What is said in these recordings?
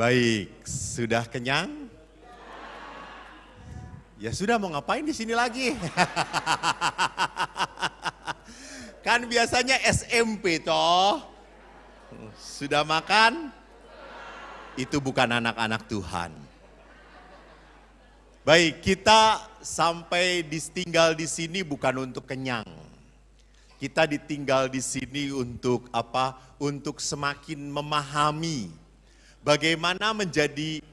Baik, sudah kenyang? Ya sudah, mau ngapain di sini lagi? Kan biasanya SMP toh. Sudah makan? Itu bukan anak-anak Tuhan. Baik, kita sampai ditinggal di sini bukan untuk kenyang. Kita ditinggal di sini untuk apa? Untuk semakin memahami bagaimana menjadi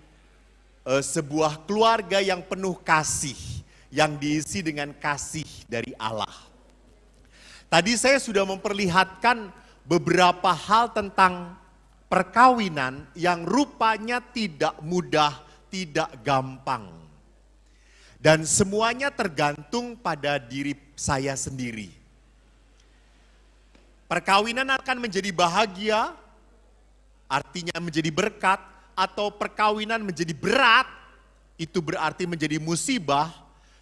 sebuah keluarga yang penuh kasih, yang diisi dengan kasih dari Allah. Tadi saya sudah memperlihatkan beberapa hal tentang perkawinan yang rupanya tidak mudah, tidak gampang. Dan semuanya tergantung pada diri saya sendiri. Perkawinan akan menjadi bahagia, artinya menjadi berkat, atau perkawinan menjadi berat, itu berarti menjadi musibah,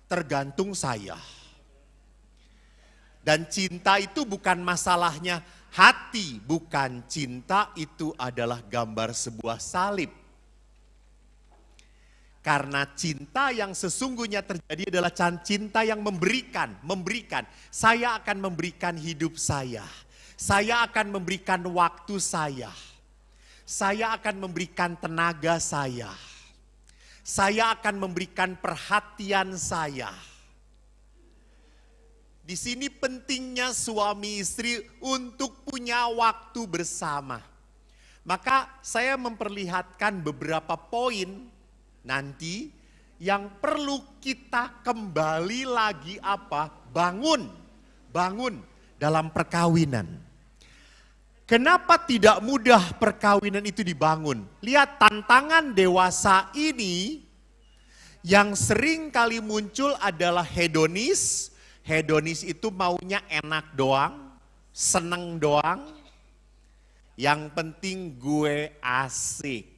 tergantung saya. Dan cinta itu bukan masalahnya hati, bukan, cinta itu adalah gambar sebuah salib. Karena cinta yang sesungguhnya terjadi adalah cinta yang memberikan. Saya akan memberikan hidup saya akan memberikan waktu saya akan memberikan tenaga saya akan memberikan perhatian saya. Di sini pentingnya suami istri untuk punya waktu bersama. Maka saya memperlihatkan beberapa poin nanti yang perlu kita kembali lagi bangun dalam perkawinan. Kenapa tidak mudah perkawinan itu dibangun? Lihat tantangan dewasa ini yang sering kali muncul adalah hedonis. Hedonis itu maunya enak doang, seneng doang. Yang penting gue asik.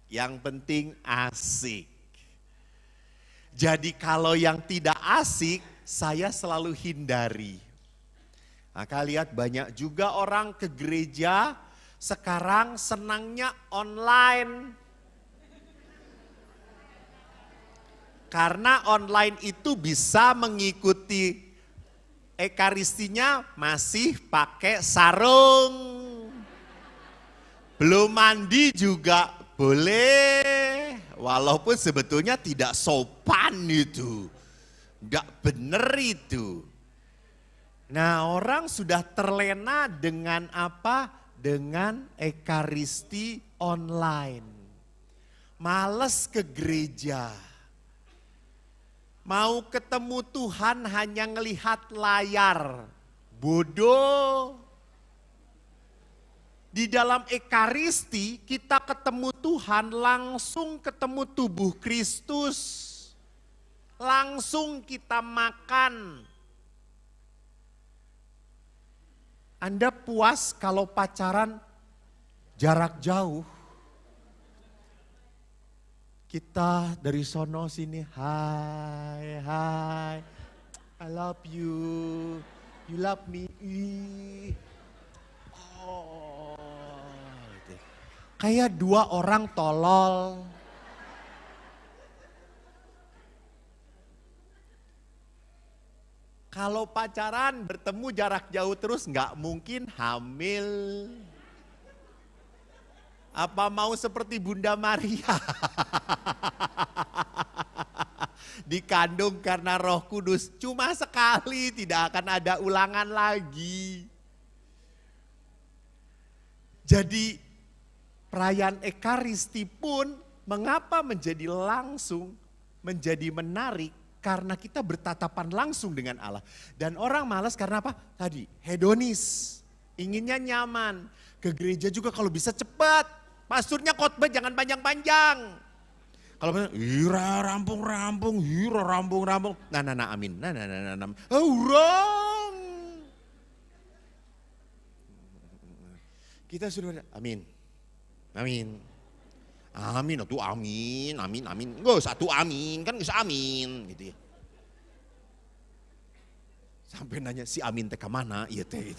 Yang penting asik. Jadi kalau yang tidak asik, saya selalu hindari. Maka lihat banyak juga orang ke gereja sekarang senangnya online. Karena online itu bisa mengikuti ekaristinya masih pakai sarung. Belum mandi juga boleh. Walaupun sebetulnya tidak sopan itu. Enggak bener itu. Nah, orang sudah terlena dengan apa? Dengan ekaristi online. Males ke gereja. Mau ketemu Tuhan hanya ngelihat layar. Bodoh. Di dalam ekaristi kita ketemu Tuhan, langsung ketemu tubuh Kristus. Langsung kita makan. Anda puas kalau pacaran jarak jauh? Kita dari sono sini, hai, I love you love me, oh, gitu. Kayak dua orang tolol. Kalau pacaran bertemu jarak jauh terus nggak mungkin hamil. Apa mau seperti Bunda Maria? Dikandung karena Roh Kudus cuma sekali, tidak akan ada ulangan lagi. Jadi perayaan Ekaristi pun mengapa menjadi langsung, menjadi menarik? Karena kita bertatapan langsung dengan Allah. Dan orang malas karena apa? Tadi hedonis, inginnya nyaman. Ke gereja juga kalau bisa cepat. Pasturnya khotbah jangan panjang-panjang. Kalau ira rampung-rampung, ira rampung-rampung. Nah, amin. Urang. Kita sudah amin. Amin, itu amin. Enggak satu amin, kan bisa amin gitu ya. Sampai nanya si amin teh ke mana? Iya teh.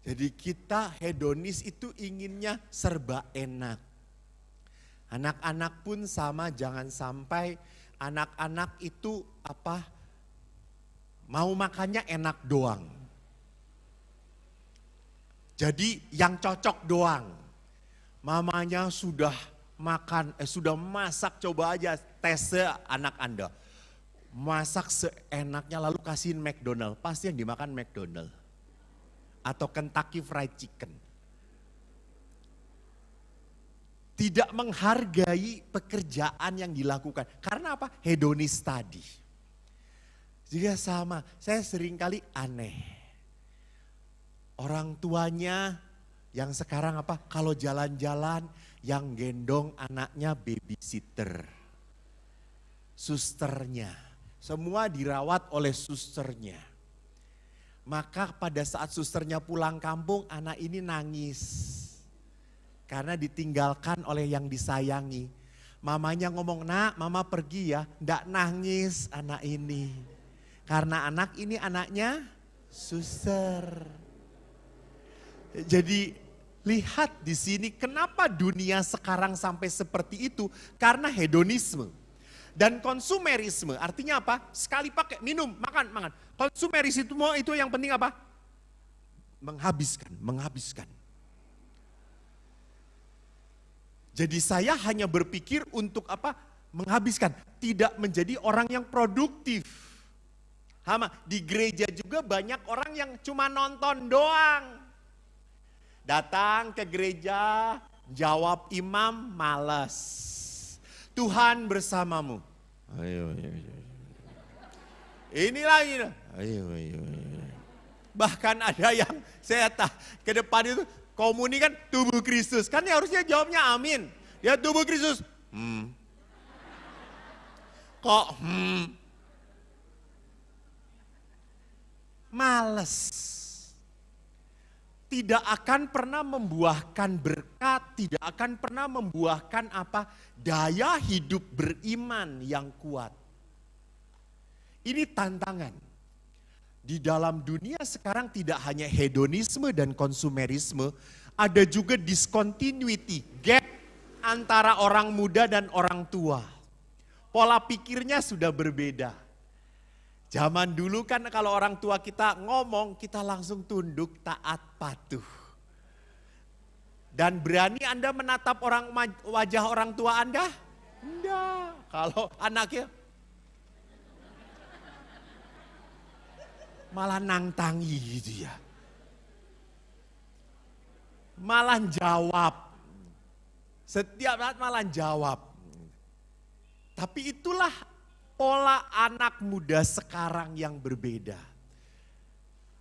Jadi kita hedonis itu inginnya serba enak. Anak-anak pun sama, jangan sampai anak-anak itu mau makannya enak doang. Jadi yang cocok doang. Mamanya sudah sudah masak, coba aja tes anak Anda. Masak seenaknya lalu kasihin McDonald, pasti yang dimakan McDonald. Atau Kentucky Fried Chicken. Tidak menghargai pekerjaan yang dilakukan. Karena apa? Hedonis tadi. Juga sama, saya seringkali aneh. Orang tuanya yang sekarang kalau jalan-jalan yang gendong anaknya babysitter. Susternya. Semua dirawat oleh susternya. Maka pada saat susternya pulang kampung, anak ini nangis. Karena ditinggalkan oleh yang disayangi. Mamanya ngomong, "Nak, mama pergi ya." Nggak nangis anak ini. Karena anak ini anaknya suster. Jadi lihat di sini kenapa dunia sekarang sampai seperti itu. Karena hedonisme. Dan konsumerisme artinya apa? Sekali pakai, minum, makan. Konsumerisme itu yang penting apa? Menghabiskan. Jadi saya hanya berpikir untuk menghabiskan. Tidak menjadi orang yang produktif. Di gereja juga banyak orang yang cuma nonton doang. Datang ke gereja, jawab imam, malas. Tuhan bersamamu. Ayo. Ini lagi. Ayo. Bahkan ada yang saya ke depan itu komuni kan tubuh Kristus. Kan harusnya jawabnya amin. Ya tubuh Kristus. Kok males. Tidak akan pernah membuahkan berkat, tidak akan pernah membuahkan daya hidup beriman yang kuat. Ini tantangan. Di dalam dunia sekarang tidak hanya hedonisme dan konsumerisme, ada juga discontinuity, gap antara orang muda dan orang tua. Pola pikirnya sudah berbeda. Zaman dulu kan kalau orang tua kita ngomong, kita langsung tunduk, taat, patuh. Dan berani Anda menatap wajah orang tua Anda? Enggak. Kalau anaknya malah nangtangi gitu ya. Malah jawab. Setiap saat malah jawab. Tapi itulah pola anak muda sekarang yang berbeda.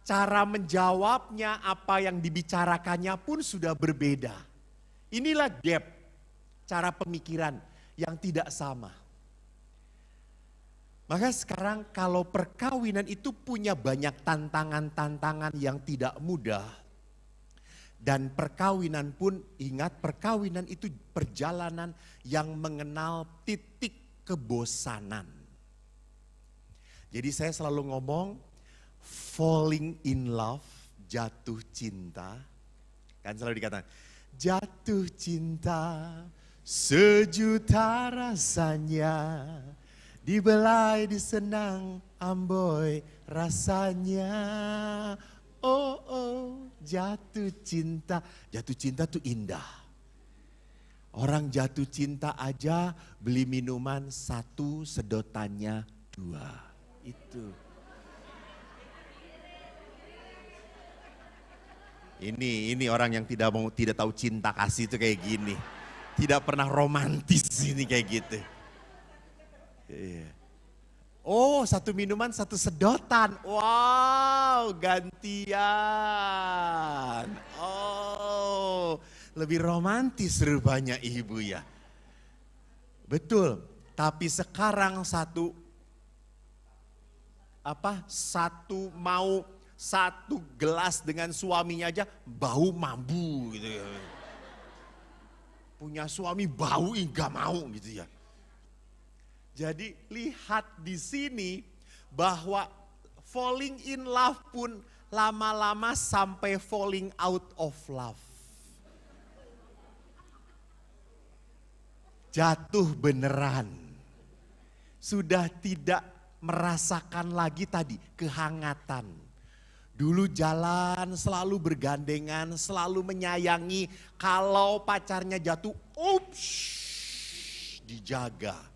Cara menjawabnya, apa yang dibicarakannya pun sudah berbeda. Inilah gap, cara pemikiran yang tidak sama. Maka sekarang kalau perkawinan itu punya banyak tantangan-tantangan yang tidak mudah. Dan perkawinan pun, ingat perkawinan itu perjalanan yang mengenal titik kebosanan. Jadi saya selalu ngomong, falling in love, jatuh cinta. Kan selalu dikatakan, jatuh cinta sejuta rasanya. Dibelai, disenang, amboi rasanya. Oh, jatuh cinta. Jatuh cinta tuh indah. Orang jatuh cinta aja beli minuman 1, sedotannya 2. Itu. Ini orang yang tidak tahu cinta kasih itu kayak gini. Tidak pernah romantis ini kayak gitu. Oh, 1 minuman 1 sedotan. Wow, gantian. Oh, lebih romantis rupanya ibu ya. Betul, tapi sekarang satu gelas dengan suaminya aja bau mambu gitu ya. Punya suami bau enggak mau gitu ya. Jadi lihat di sini bahwa falling in love pun Lama-lama sampai falling out of love. Jatuh beneran. Sudah tidak merasakan lagi tadi kehangatan. Dulu jalan selalu bergandengan, selalu menyayangi. Kalau pacarnya jatuh, dijaga.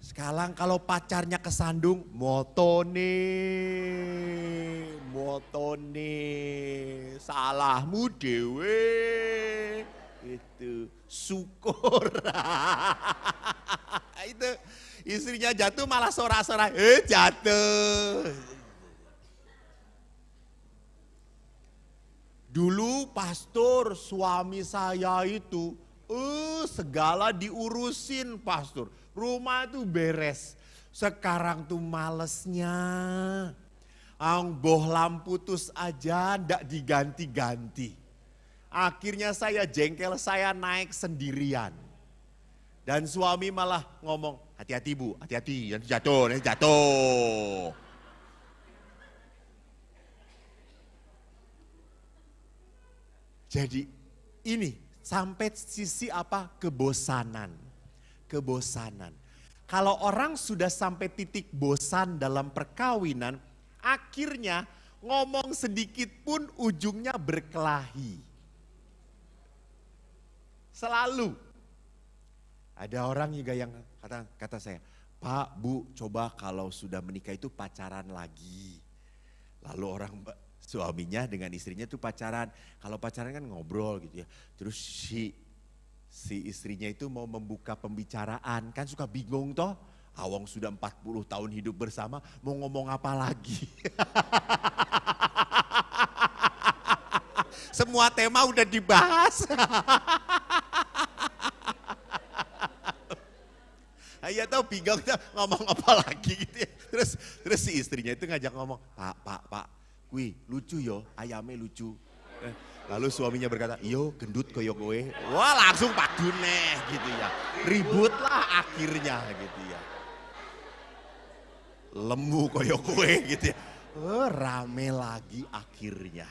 Sekarang kalau pacarnya kesandung, motone, salahmu dewe, itu syukur. Itu istrinya jatuh malah sorak-sorak, jatuh. Dulu pastor suami saya itu, segala diurusin pastor. Rumah itu beres. Sekarang tuh malesnya. Boh lampu putus aja ndak diganti-ganti. Akhirnya saya jengkel, saya naik sendirian. Dan suami malah ngomong, hati-hati bu, hati-hati, nanti jatuh. Jadi ini sampai sisi apa? Kebosanan. Kalau orang sudah sampai titik bosan dalam perkawinan, akhirnya ngomong sedikit pun ujungnya berkelahi. Selalu. Ada orang juga yang kata saya, Pak, Bu, coba kalau sudah menikah itu pacaran lagi. Lalu orang suaminya dengan istrinya itu pacaran. Kalau pacaran kan ngobrol gitu ya. Terus si istrinya itu mau membuka pembicaraan, kan suka bingung toh. Awang sudah 40 tahun hidup bersama, mau ngomong apa lagi. Semua tema udah dibahas. Ya tahu bingung ngomong apa lagi gitu ya. Terus si istrinya itu ngajak ngomong, Pak, wih lucu yo, ayamnya lucu. Lalu suaminya berkata, iyo gendut koyo kowe. Wah langsung padu neh gitu ya. Ribut lah akhirnya gitu ya. Lemu koyo kowe gitu ya. Rame lagi akhirnya.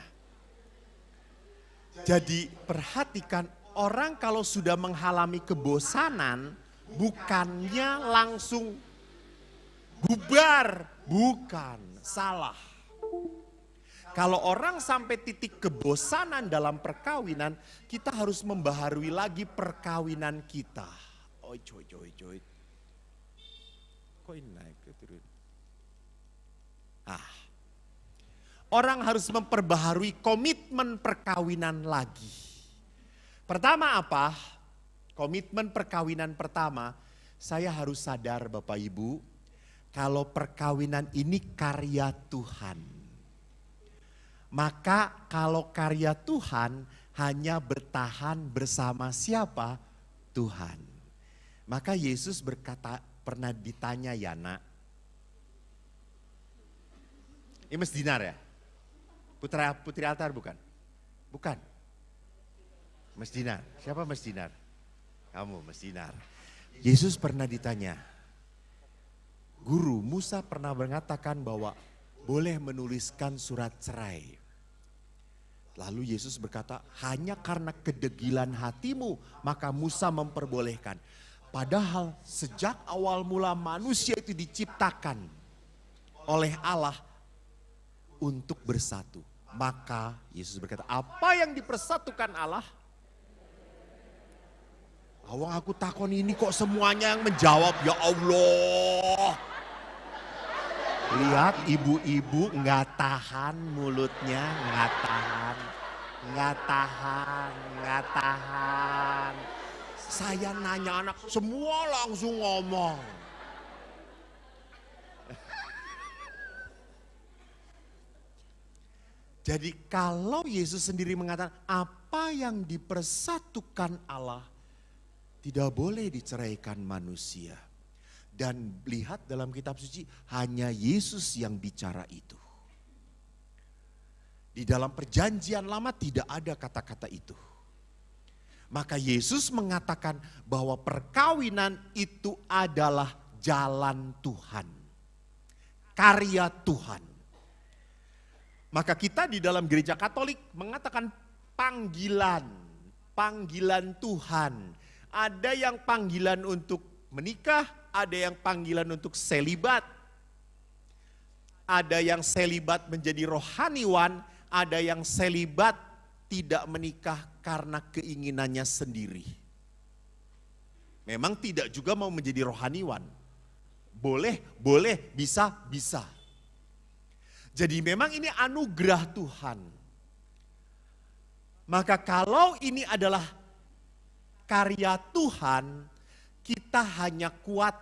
Jadi perhatikan, orang kalau sudah mengalami kebosanan, bukannya langsung bubar. Bukan, salah. Kalau orang sampai titik kebosanan dalam perkawinan, kita harus membaharui lagi perkawinan kita. Coy. Kok ini naik ke turun? Orang harus memperbaharui komitmen perkawinan lagi. Pertama apa? Komitmen perkawinan pertama, saya harus sadar Bapak Ibu, kalau perkawinan ini karya Tuhan. Maka kalau karya Tuhan hanya bertahan bersama siapa? Tuhan. Maka Yesus berkata, pernah ditanya ya nak. Ini Mas Dinar ya? Putri altar bukan? Bukan. Mas Dinar. Siapa Mas Dinar? Kamu Mas Dinar. Yesus pernah ditanya. Guru, Musa pernah mengatakan bahwa boleh menuliskan surat cerai. Lalu Yesus berkata, hanya karena kedegilan hatimu maka Musa memperbolehkan. Padahal sejak awal mula manusia itu diciptakan oleh Allah untuk bersatu. Maka Yesus berkata, apa yang dipersatukan Allah? Awang aku takon ini kok semuanya yang menjawab, ya Allah. Lihat ibu-ibu nggak tahan mulutnya, nggak tahan. Saya nanya anak, semua langsung ngomong. Jadi kalau Yesus sendiri mengatakan apa yang dipersatukan Allah tidak boleh diceraikan manusia. Dan lihat dalam kitab suci hanya Yesus yang bicara itu. Di dalam perjanjian lama tidak ada kata-kata itu. Maka Yesus mengatakan bahwa perkawinan itu adalah jalan Tuhan. Karya Tuhan. Maka kita di dalam gereja Katolik mengatakan panggilan Tuhan. Ada yang panggilan untuk menikah, ada yang panggilan untuk selibat. Ada yang selibat menjadi rohaniwan, ada yang selibat tidak menikah karena keinginannya sendiri. Memang tidak juga mau menjadi rohaniwan. Boleh, bisa. Jadi memang ini anugerah Tuhan. Maka kalau ini adalah karya Tuhan, kita hanya kuat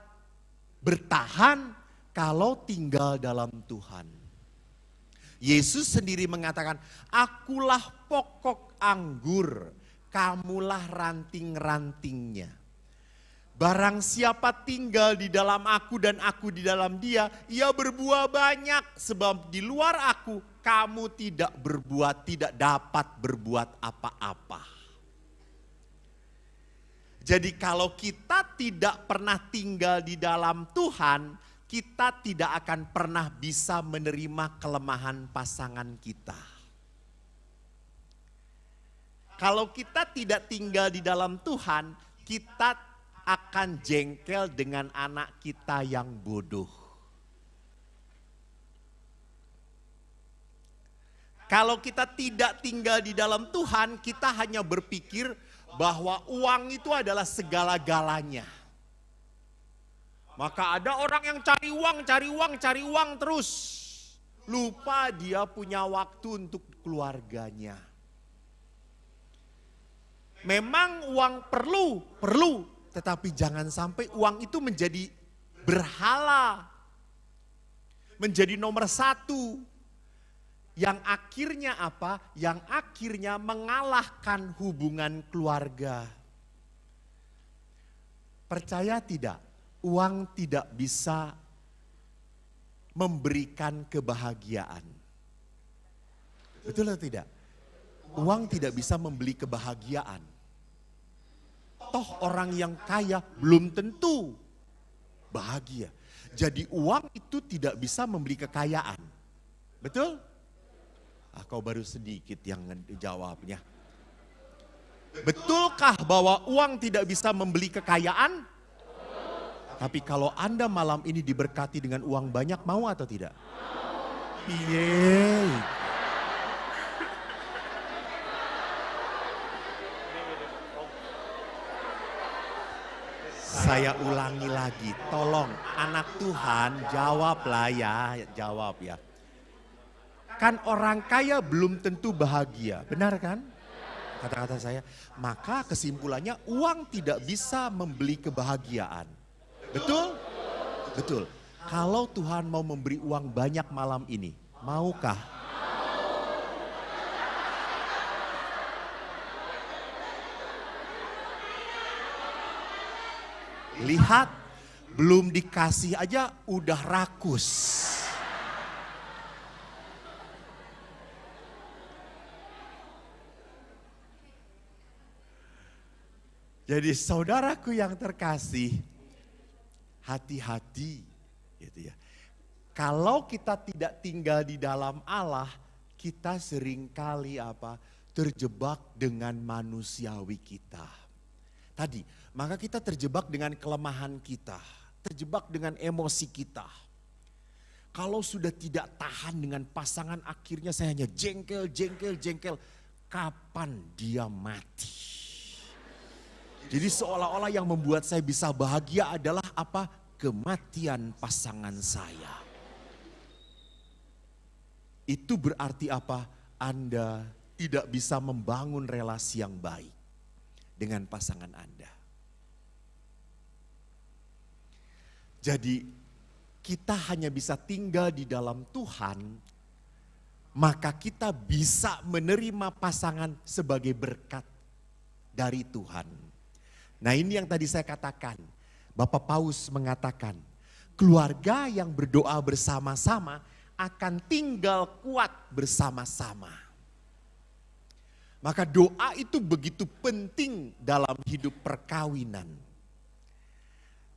bertahan kalau tinggal dalam Tuhan. Yesus sendiri mengatakan, akulah pokok anggur, kamulah ranting-rantingnya. Barang siapa tinggal di dalam aku dan aku di dalam dia, ia berbuah banyak. Sebab di luar aku, kamu tidak dapat berbuat apa-apa. Jadi kalau kita tidak pernah tinggal di dalam Tuhan, kita tidak akan pernah bisa menerima kelemahan pasangan kita. Kalau kita tidak tinggal di dalam Tuhan, kita akan jengkel dengan anak kita yang bodoh. Kalau kita tidak tinggal di dalam Tuhan, kita hanya berpikir bahwa uang itu adalah segala-galanya. Maka ada orang yang cari uang terus. Lupa dia punya waktu untuk keluarganya. Memang uang perlu. Tetapi jangan sampai uang itu menjadi berhala. Menjadi nomor satu. Yang akhirnya apa? Yang akhirnya mengalahkan hubungan keluarga. Percaya tidak? Uang tidak bisa memberikan kebahagiaan. Betul atau tidak? Uang tidak bisa membeli kebahagiaan. Toh orang yang kaya belum tentu bahagia. Jadi uang itu tidak bisa membeli kekayaan. Betul? Kau baru sedikit yang jawabnya. Betulkah bahwa uang tidak bisa membeli kekayaan? Tapi kalau Anda malam ini diberkati dengan uang banyak, mau atau tidak? Yeay. Saya ulangi lagi, tolong anak Tuhan jawablah ya, jawab ya. Kan orang kaya belum tentu bahagia, benar kan? Kata-kata saya, maka kesimpulannya uang tidak bisa membeli kebahagiaan. Betul? Betul. Kalau Tuhan mau memberi uang banyak malam ini, maukah? Lihat, belum dikasih aja udah rakus. Jadi saudaraku yang terkasih, hati-hati gitu ya. Kalau kita tidak tinggal di dalam Allah, kita seringkali terjebak dengan manusiawi kita. Tadi, maka kita terjebak dengan kelemahan kita, terjebak dengan emosi kita. Kalau sudah tidak tahan dengan pasangan, akhirnya saya hanya jengkel. Kapan dia mati? Jadi seolah-olah yang membuat saya bisa bahagia adalah kematian pasangan saya. Itu berarti Anda tidak bisa membangun relasi yang baik dengan pasangan Anda. Jadi kita hanya bisa tinggal di dalam Tuhan, maka kita bisa menerima pasangan sebagai berkat dari Tuhan. Nah ini yang tadi saya katakan, Bapak Paus mengatakan, keluarga yang berdoa bersama-sama akan tinggal kuat bersama-sama. Maka doa itu begitu penting dalam hidup perkawinan.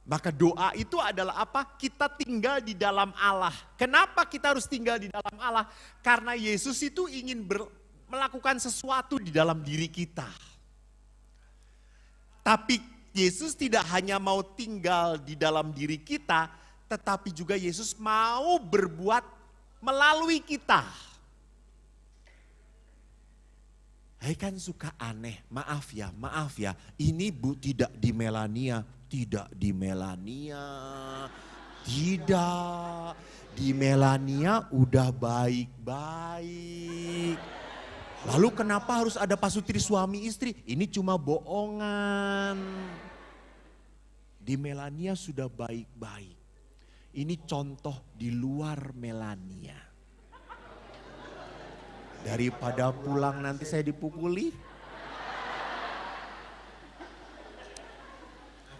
Maka doa itu adalah apa? Kita tinggal di dalam Allah. Kenapa kita harus tinggal di dalam Allah? Karena Yesus itu ingin melakukan sesuatu di dalam diri kita. Tapi Yesus tidak hanya mau tinggal di dalam diri kita, tetapi juga Yesus mau berbuat melalui kita. Hai kan suka aneh, maaf ya, ini Bu tidak di Melania, tidak di Melania, tidak, di Melania udah baik-baik. Lalu kenapa harus ada pasutri suami istri? Ini cuma bohongan. Di Melania sudah baik-baik. Ini contoh di luar Melania. Daripada pulang nanti saya dipukuli.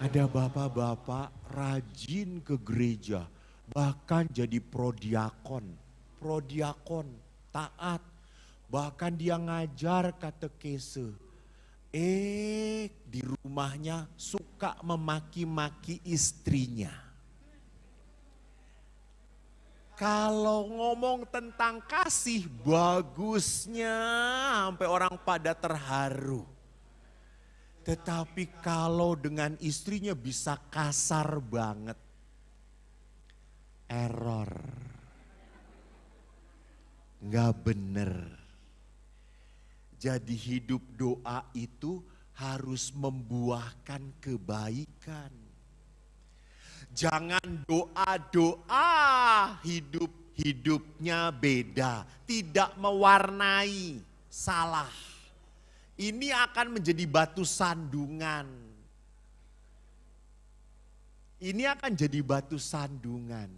Ada bapak-bapak rajin ke gereja. Bahkan jadi prodiakon, taat. Bahkan dia ngajar katekese. Di rumahnya suka memaki-maki istrinya. Kalau ngomong tentang kasih, bagusnya sampai orang pada terharu. Tetapi kalau dengan istrinya bisa kasar banget. Error. Nggak bener. Jadi hidup doa itu harus membuahkan kebaikan. Jangan doa-doa hidupnya beda, tidak mewarnai, salah. Ini akan menjadi batu sandungan. Ini akan jadi batu sandungan.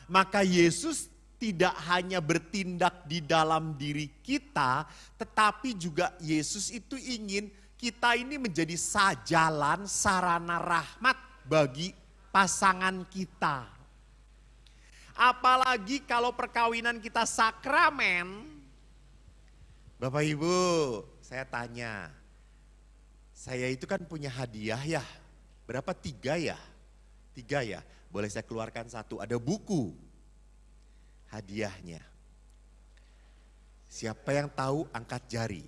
Maka Yesus tidak hanya bertindak di dalam diri kita, tetapi juga Yesus itu ingin kita ini menjadi jalan sarana rahmat bagi pasangan kita. Apalagi kalau perkawinan kita sakramen. Bapak Ibu, saya tanya. Saya itu kan punya hadiah ya. Berapa? 3 ya? 3 ya? Boleh saya keluarkan 1, ada buku. Hadiahnya. Siapa yang tahu angkat jari.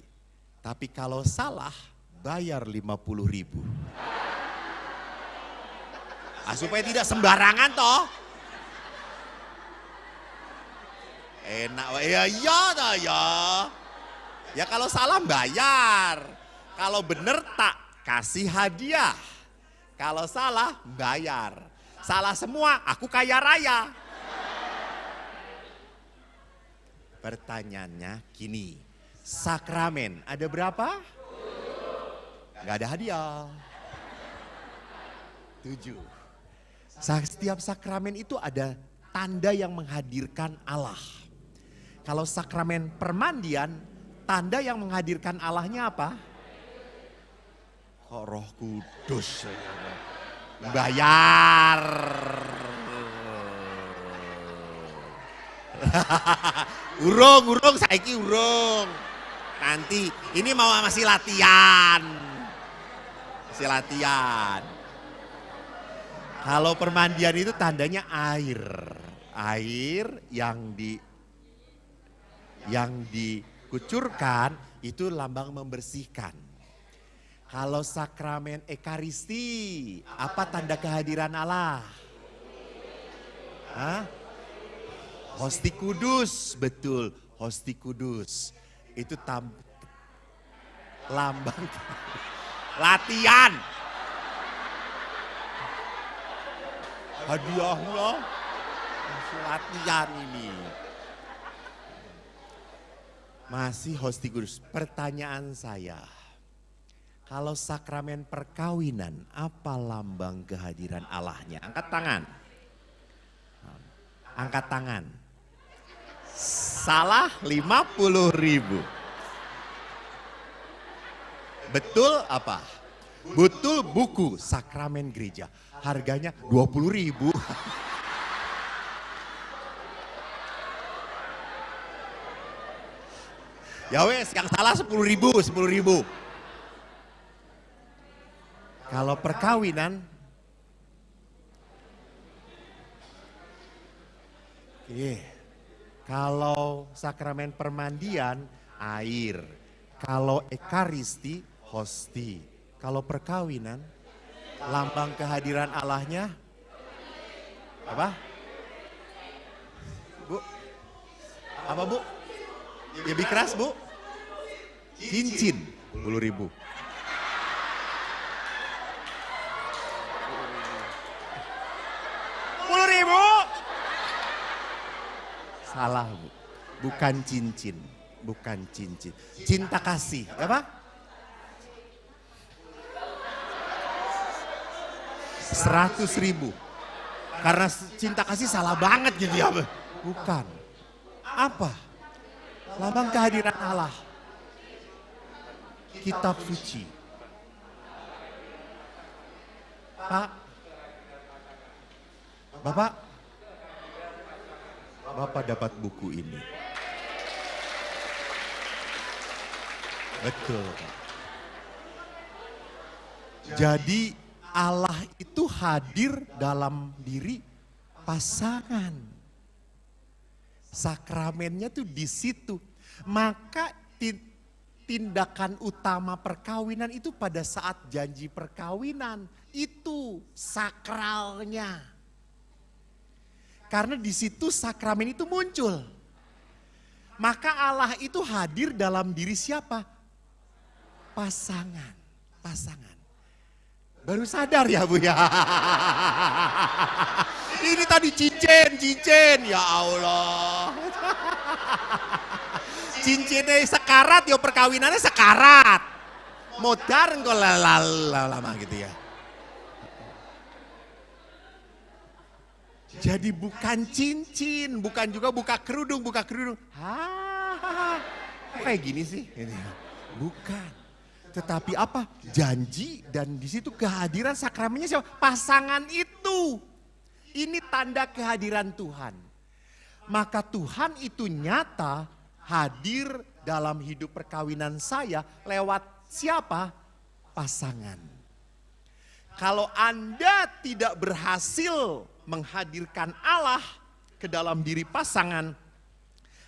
Tapi kalau salah bayar 50.000. Supaya tidak sembarangan toh. Enak ya toh ya. Ya kalau salah bayar. Kalau bener tak kasih hadiah. Kalau salah bayar. Salah semua aku kaya raya. Pertanyaannya gini, sakramen ada berapa? Gak ada hadiah. 7. Setiap sakramen itu ada tanda yang menghadirkan Allah. Kalau sakramen permandian, tanda yang menghadirkan Allahnya apa? Kok Roh Kudus? Bayar. Urung, saiki urung. Nanti, ini mau masih latihan. Masih latihan. Kalau permandian itu tandanya air. Air yang dikucurkan itu lambang membersihkan. Kalau sakramen Ekaristi, apa tanda kehadiran Allah? Hah? Hosti Kudus, betul, Hosti Kudus. Itu lambang latihan. Hadiahnya latihan ini. Masih Hosti Kudus. Pertanyaan saya, kalau sakramen perkawinan, apa lambang kehadiran Allahnya? Angkat tangan. Angkat tangan. Salah 50.000. Betul apa? Betul buku sakramen gereja. Harganya 20.000. Ya wes, yang salah 10.000. Kalau perkawinan Iya. Kalau sakramen permandian, air. Kalau ekaristi, hosti. Kalau perkawinan, lambang kehadiran Allahnya, apa? Bu? Apa bu? Lebih keras bu? Cincin, 10.000. Salah bu, bukan cincin, bukan cincin. Cinta kasih, apa? 100.000. Karena cinta kasih salah banget gitu ya. Bukan. Apa? Lambang kehadiran Allah. Kitab suci. Pak, Bapak, Bapak dapat buku ini. Betul. Jadi Allah itu hadir dalam diri pasangan. Sakramennya tuh di situ. Maka tindakan utama perkawinan itu pada saat janji perkawinan. Itu sakralnya. Karena di situ sakramen itu muncul. Maka Allah itu hadir dalam diri siapa? Pasangan. Pasangan. Baru sadar ya bu ya. Ini tadi cincin. Ya Allah. Cincinnya sekarat, ya perkawinannya sekarat. Modern kok lama gitu ya. Jadi bukan cincin, bukan juga buka kerudung. Kayak gini sih? Bukan. Tetapi apa? Janji dan di situ kehadiran sakramennya siapa? Pasangan itu. Ini tanda kehadiran Tuhan. Maka Tuhan itu nyata hadir dalam hidup perkawinan saya lewat siapa? Pasangan. Kalau Anda tidak berhasil menghadirkan Allah ke dalam diri pasangan,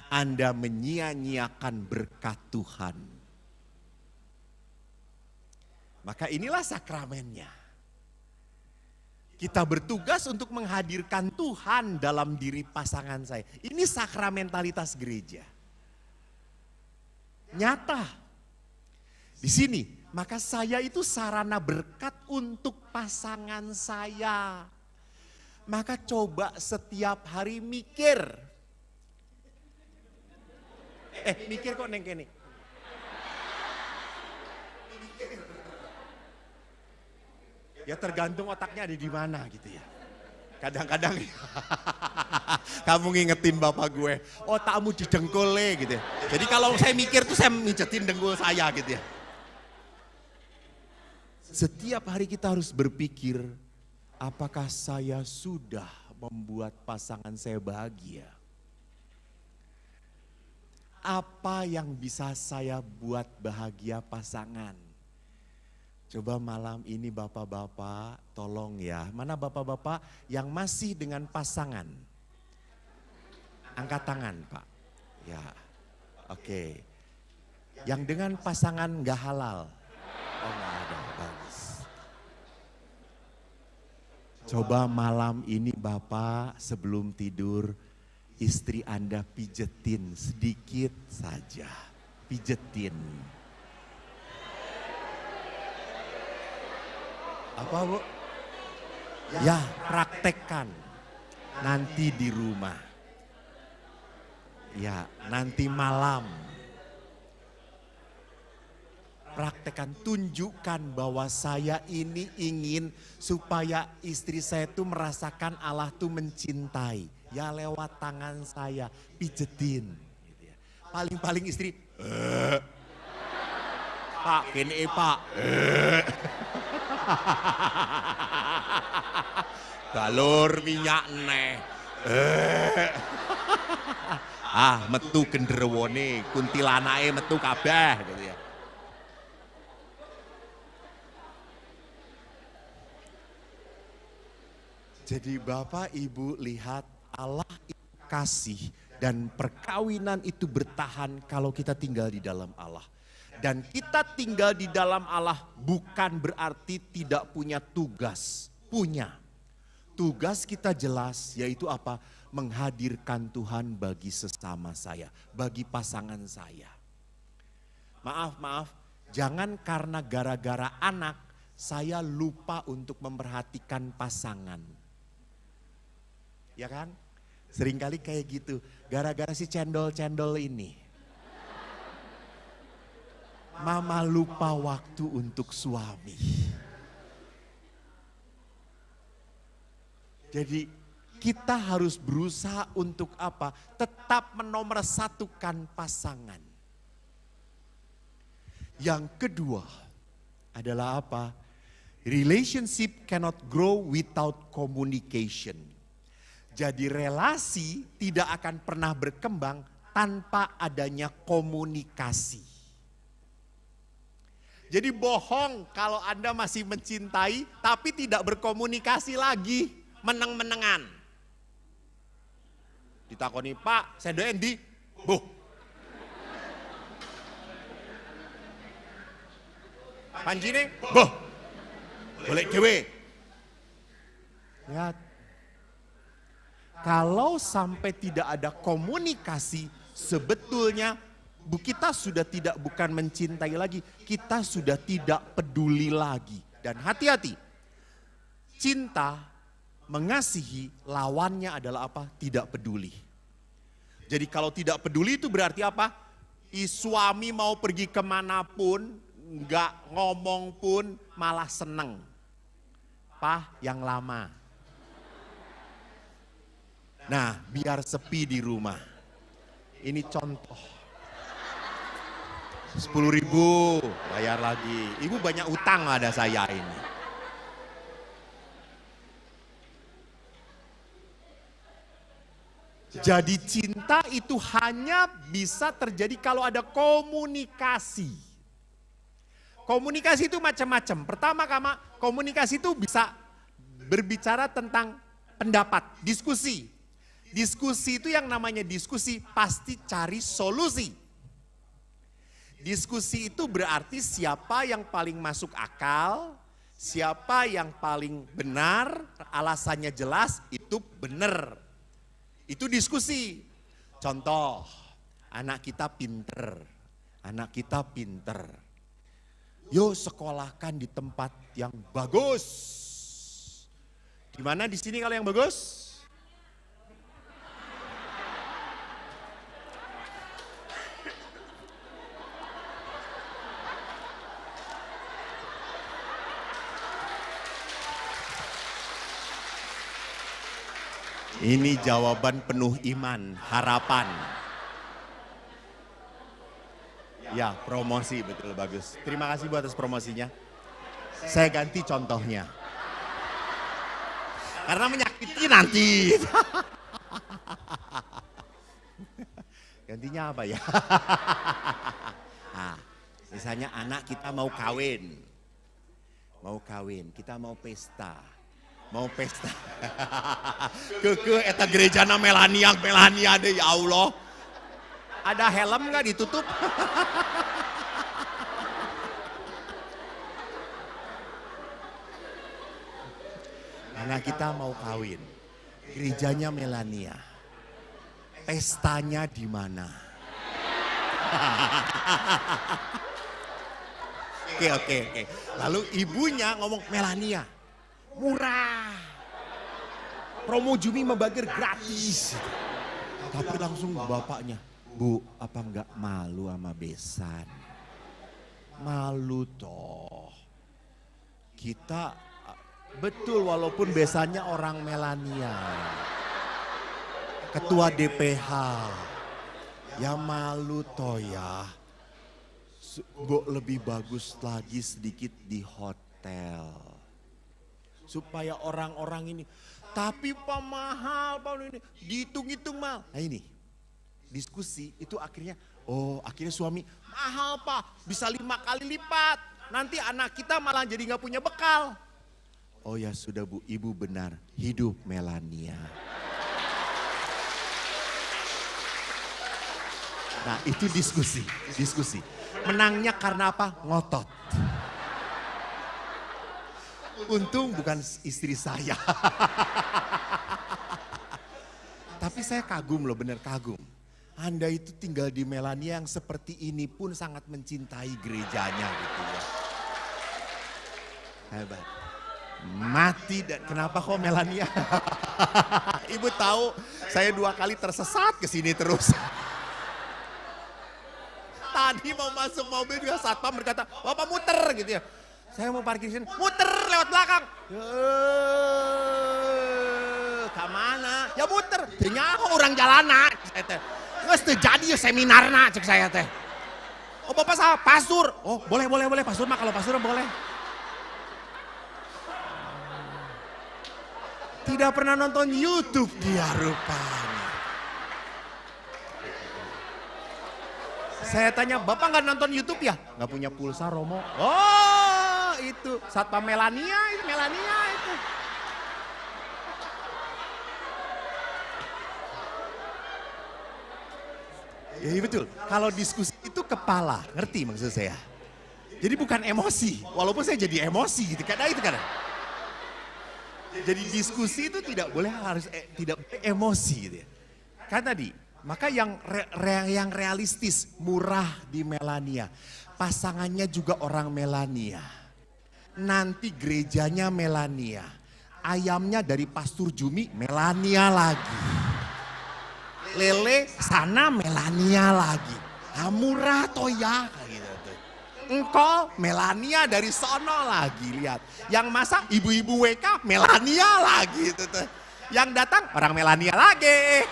Anda menyia-nyiakan berkat Tuhan. Maka inilah sakramennya. Kita bertugas untuk menghadirkan Tuhan dalam diri pasangan saya. Ini sakramentalitas gereja. Nyata. Di sini, maka saya itu sarana berkat untuk pasangan saya. Maka coba setiap hari mikir. Mikir kok neng kene. Ya tergantung otaknya ada di mana gitu ya. Kadang-kadang kamu ngingetin bapak gue, otakmu di dengkule gitu ya. Jadi kalau saya mikir tuh saya mijetin dengkul saya gitu ya. Setiap hari kita harus berpikir, apakah saya sudah membuat pasangan saya bahagia? Apa yang bisa saya buat bahagia pasangan? Coba malam ini bapak-bapak tolong ya. Mana bapak-bapak yang masih dengan pasangan? Angkat tangan Pak. Ya, oke. Yang dengan pasangan gak halal? Oh gak ada, bagus. Coba malam ini bapak sebelum tidur istri Anda pijetin sedikit saja. Pijetin. Apa bu? Ya praktekkan nanti di rumah. Ya nanti malam. Praktekkan, tunjukkan bahwa saya ini ingin supaya istri saya tuh merasakan Allah tuh mencintai. Ya lewat tangan saya, pijetin. Gitu ya. Paling-paling istri, Pak, kene Pak. Galur minyak neh. Metu genderwone, kuntilanake metu kabeh gitu ya. Jadi Bapak Ibu lihat Allah itu kasih dan perkawinan itu bertahan kalau kita tinggal di dalam Allah. Dan kita tinggal di dalam Allah bukan berarti tidak punya tugas, punya. Tugas kita jelas, yaitu apa? Menghadirkan Tuhan bagi sesama saya, bagi pasangan saya. Maaf, jangan karena gara-gara anak saya lupa untuk memperhatikan pasangan. Ya kan? Seringkali kayak gitu, gara-gara si cendol-cendol ini. Mama lupa waktu untuk suami. Jadi kita harus berusaha untuk apa? Tetap menomorsatukan pasangan. Yang kedua adalah apa? Relationship cannot grow without communication. Jadi relasi tidak akan pernah berkembang tanpa adanya komunikasi. Jadi bohong kalau Anda masih mencintai tapi tidak berkomunikasi lagi, meneng-menengan. Ditakoni, Pak, saya endi? Boh. Panjine, boh. Boleh dewe. Ya. Kalau sampai tidak ada komunikasi, sebetulnya kita sudah bukan mencintai lagi, kita sudah tidak peduli lagi. Dan hati-hati, cinta, mengasihi, lawannya adalah apa? Tidak peduli. Jadi kalau tidak peduli itu berarti apa? Suami mau pergi kemanapun, nggak ngomong pun malah seneng. Pah yang lama. Nah, biar sepi di rumah. Ini contoh. 10.000 bayar lagi. Ibu banyak utang ada saya ini. Jadi cinta itu hanya bisa terjadi kalau ada komunikasi. Komunikasi itu macam-macam. Pertama, komunikasi itu bisa berbicara tentang pendapat, diskusi. Diskusi itu yang namanya diskusi pasti cari solusi. Diskusi itu berarti siapa yang paling masuk akal, siapa yang paling benar, alasannya jelas, itu benar. Itu diskusi. Contoh, anak kita pinter. Yuk sekolahkan di tempat yang bagus. Di mana di sini kalau yang bagus? Ini jawaban penuh iman, harapan. Ya, promosi betul bagus. Terima kasih buat atas promosinya. Saya ganti contohnya. Karena menyakiti nanti. Gantinya apa ya? Nah, misalnya anak kita mau kawin. Kita mau pesta. Keke eta gerejana Melania deh ya Allah. Ada helm nggak ditutup? Anak kita mau kawin, gerejanya Melania, pestanya di mana? Oke. Lalu ibunya ngomong, Melania, murah. Promo Jumi membager gratis. Tapi langsung bapaknya, Bu, apa enggak malu sama besan? Malu toh. Kita betul walaupun besannya orang Melania. Ketua DPH. Ya malu toh ya. Bu, lebih bagus lagi sedikit di hotel. Supaya orang-orang ini, tapi Pak mahal, Pak ini dihitung-hitung mal. Nah ini, diskusi itu akhirnya suami, mahal Pak, bisa 5 kali lipat. Nanti anak kita malah jadi gak punya bekal. Oh ya sudah Bu, Ibu benar, hidup Melania. Nah itu diskusi. Menangnya karena apa? Ngotot. Untung bukan istri saya. Tapi saya kagum loh, bener kagum. Anda itu tinggal di Melania yang seperti ini pun sangat mencintai gerejanya gitu ya. Hebat. Mati dan kenapa kok Melania? Ibu tahu saya 2 kali tersesat ke sini terus. Tadi mau masuk mobil juga satpam berkata, "Bapak muter," gitu ya. Saya mau parkir sini, muter lewat belakang. Kemana? Ya muter. Ternyata orang jalanan. Nggak jadi ya seminarna cek saya teh. Oh bapak salah, pastur. Oh boleh, pastur mah kalau pastur boleh. Tidak pernah nonton YouTube dia rupanya. Saya tanya, bapak nggak nonton YouTube ya? Nggak punya pulsa Romo. Oh itu, Satpam Melania itu. Ya iya betul, kalau diskusi itu kepala, ngerti maksud saya. Jadi bukan emosi, walaupun saya jadi emosi gitu, kadang itu kadang. Jadi diskusi itu tidak boleh tidak boleh emosi gitu ya. Kan tadi, maka yang realistis, murah di Melania. Pasangannya juga orang Melania. Nanti gerejanya Melania. Ayamnya dari Pastur Jumi Melania lagi. Lele sana Melania lagi. Murah toh ya kayak gitu. Engkol Melania dari sono lagi, lihat. Yang masak ibu-ibu WK Melania lagi gitu tuh. Yang datang orang Melania lagi.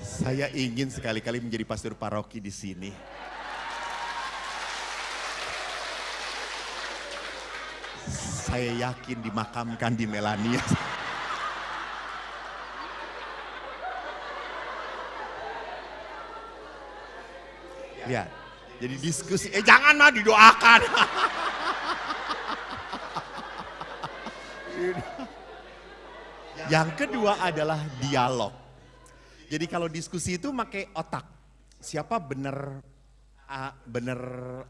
Saya ingin sekali-kali menjadi pastor paroki di sini. Saya yakin dimakamkan di Melania. Lihat, jadi diskusi. Jangan mah didoakan. Yang kedua adalah dialog. Jadi kalau diskusi itu pakai otak. Siapa benar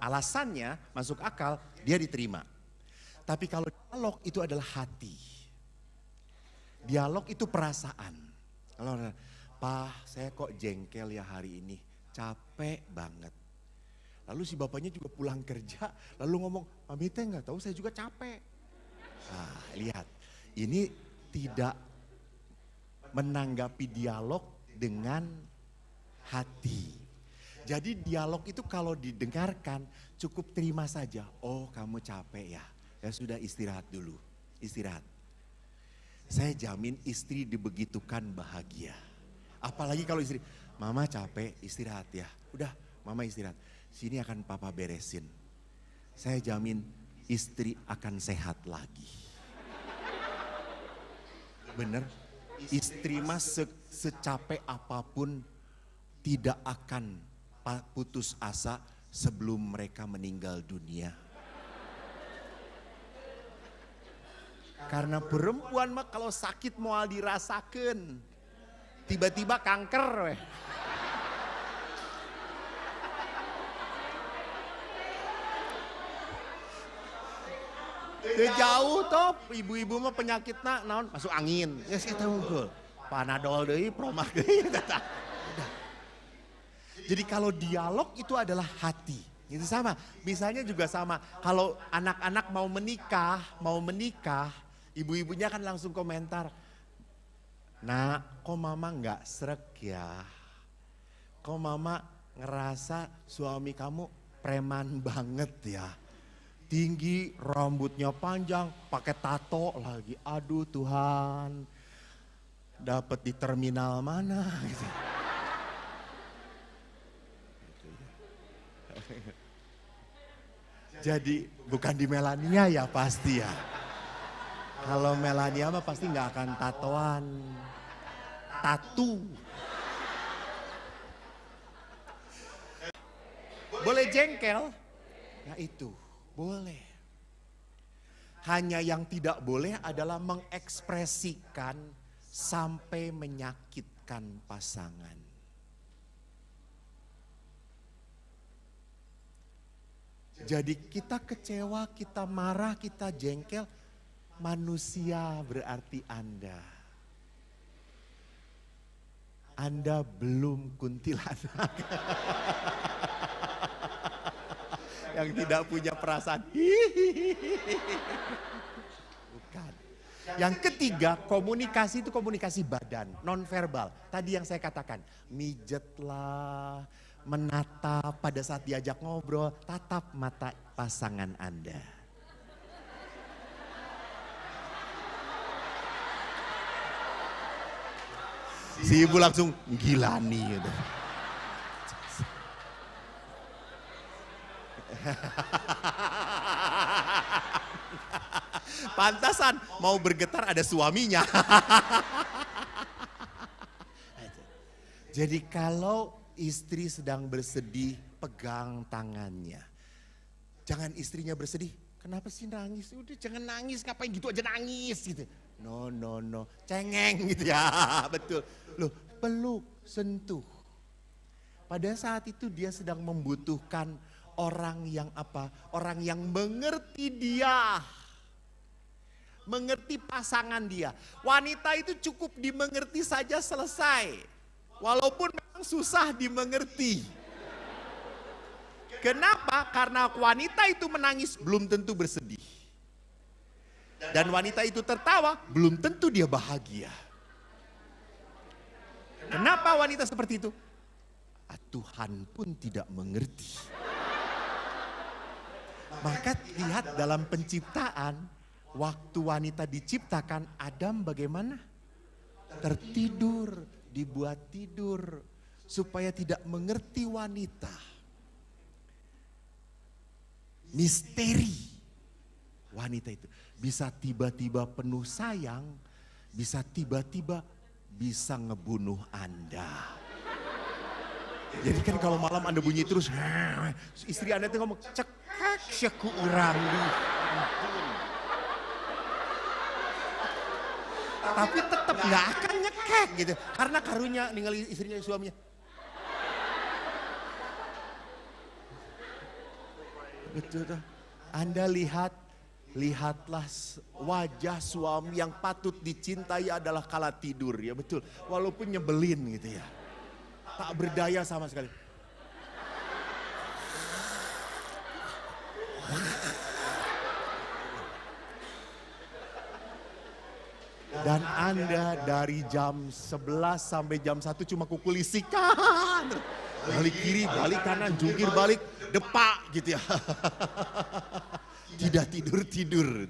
alasannya masuk akal, dia diterima. Tapi kalau dialog itu adalah hati. Dialog itu perasaan. Kalau Pak, saya kok jengkel ya hari ini, capek banget. Lalu si bapaknya juga pulang kerja, lalu ngomong, Mami teh nggak tahu saya juga capek. Nah, lihat, ini tidak menanggapi dialog dengan hati. Jadi dialog itu kalau didengarkan cukup terima saja. Oh kamu capek ya. Ya sudah istirahat dulu, istirahat. Saya jamin istri dibegitukan bahagia. Apalagi kalau istri, mama capek istirahat ya. Udah mama istirahat, sini akan papa beresin. Saya jamin istri akan sehat lagi. Bener, istri mas secapek apapun tidak akan putus asa sebelum mereka meninggal dunia. Karena perempuan mah kalau sakit mau dirasakan. Tiba-tiba kanker weh. Jauh toh ibu-ibu mah penyakitna naon masuk angin. Ya saya tahu betul. Panadol deui, Promak deui. Jadi kalau dialog itu adalah hati. Itu sama. Misalnya juga sama. Kalau anak-anak mau menikah, ibu-ibunya kan langsung komentar. Nah, kok mama nggak srek ya? Kok mama ngerasa suami kamu preman banget ya? Tinggi, rambutnya panjang, pakai tato lagi. Aduh Tuhan, dapat di terminal mana? Gitu. Jadi bukan di Melania ya pasti ya. Kalau Melania mah pasti nggak akan tatoan, tatu. Boleh jengkel? Nah itu boleh. Hanya yang tidak boleh adalah mengekspresikan sampai menyakitkan pasangan. Jadi kita kecewa, kita marah, kita jengkel, manusia berarti Anda. Anda belum kuntilanak. Yang tidak punya perasaan. Bukan. Yang ketiga, komunikasi itu komunikasi badan, nonverbal. Tadi yang saya katakan, mijetlah, menatap pada saat diajak ngobrol, tatap mata pasangan Anda. Si ibu langsung gila nih gitu. Pantasan mau bergetar ada suaminya. Jadi kalau istri sedang bersedih, pegang tangannya. Jangan istrinya bersedih, kenapa sih nangis? Udah jangan nangis, ngapain gitu aja nangis gitu. No, cengeng gitu ya, betul. Loh, peluk, sentuh. Pada saat itu dia sedang membutuhkan orang yang apa? Orang yang mengerti dia. Mengerti pasangan dia. Wanita itu cukup dimengerti saja selesai. Walaupun memang susah dimengerti. Kenapa? Karena wanita itu menangis belum tentu bersedih. Dan wanita itu tertawa belum tentu dia bahagia. Kenapa wanita seperti itu? Tuhan pun tidak mengerti. Maka lihat dalam penciptaan. Waktu wanita diciptakan, Adam bagaimana? Tertidur, dibuat tidur. Supaya tidak mengerti wanita. Misteri wanita itu. Bisa tiba-tiba penuh sayang, bisa tiba-tiba bisa ngebunuh Anda. Jadi kan kalau malam Anda bunyi terus, istri Anda itu ngomong, cekak syaku urang. Tapi tetap gak akan nyekek gitu. Karena karunya ninggalin istrinya suaminya. Betul tuh. Anda lihatlah wajah suami yang patut dicintai adalah kala tidur ya betul. Walaupun nyebelin gitu ya. Tak berdaya sama sekali. Dan Anda dari jam 11 sampai jam 1 cuma kukulisikan. Balik kiri, balik kanan, jungkir balik, depak gitu ya. Tidak tidur-tidur.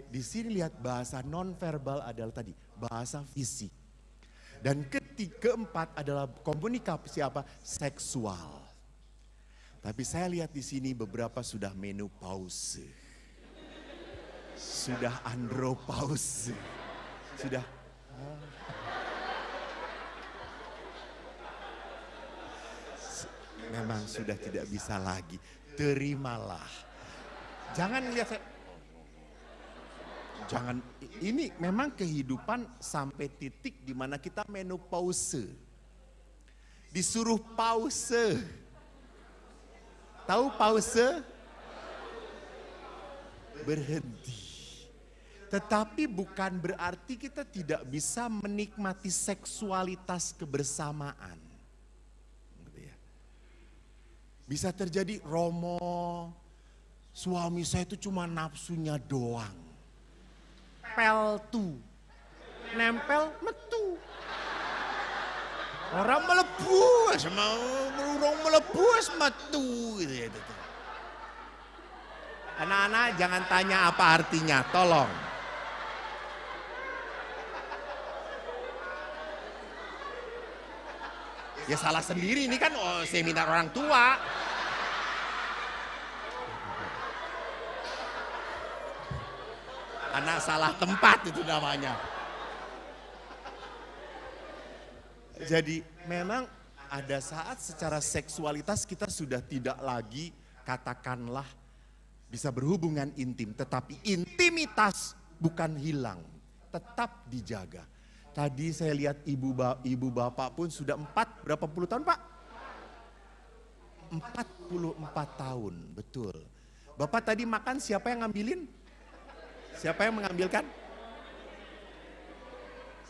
Di sini lihat bahasa nonverbal adalah tadi, bahasa fisik. Dan keempat adalah komunikasi apa? Seksual. Tapi saya lihat di sini beberapa sudah menopause. Sudah andropause. Sudah. Memang sudah tidak bisa lagi. Terimalah. Jangan lihat saya. Jangan, ini memang kehidupan sampai titik di mana kita menopause. Disuruh pause. Tahu pause? Berhenti. Tetapi bukan berarti kita tidak bisa menikmati seksualitas kebersamaan. Bisa terjadi Romo, suami saya itu cuma nafsunya doang. Peltu, nempel metu. Orang melebu, mau burung melebu metu gitu ya. Anak-anak jangan tanya apa artinya, tolong. Ya salah sendiri ini kan seminar orang tua. Anak salah tempat itu namanya. Jadi memang ada saat secara seksualitas kita sudah tidak lagi katakanlah bisa berhubungan intim, tetapi intimitas bukan hilang, tetap dijaga. Tadi saya lihat ibu bapak pun sudah berapa puluh tahun Pak? 44 tahun, betul. Bapak tadi makan siapa yang ngambilin? Siapa yang mengambilkan?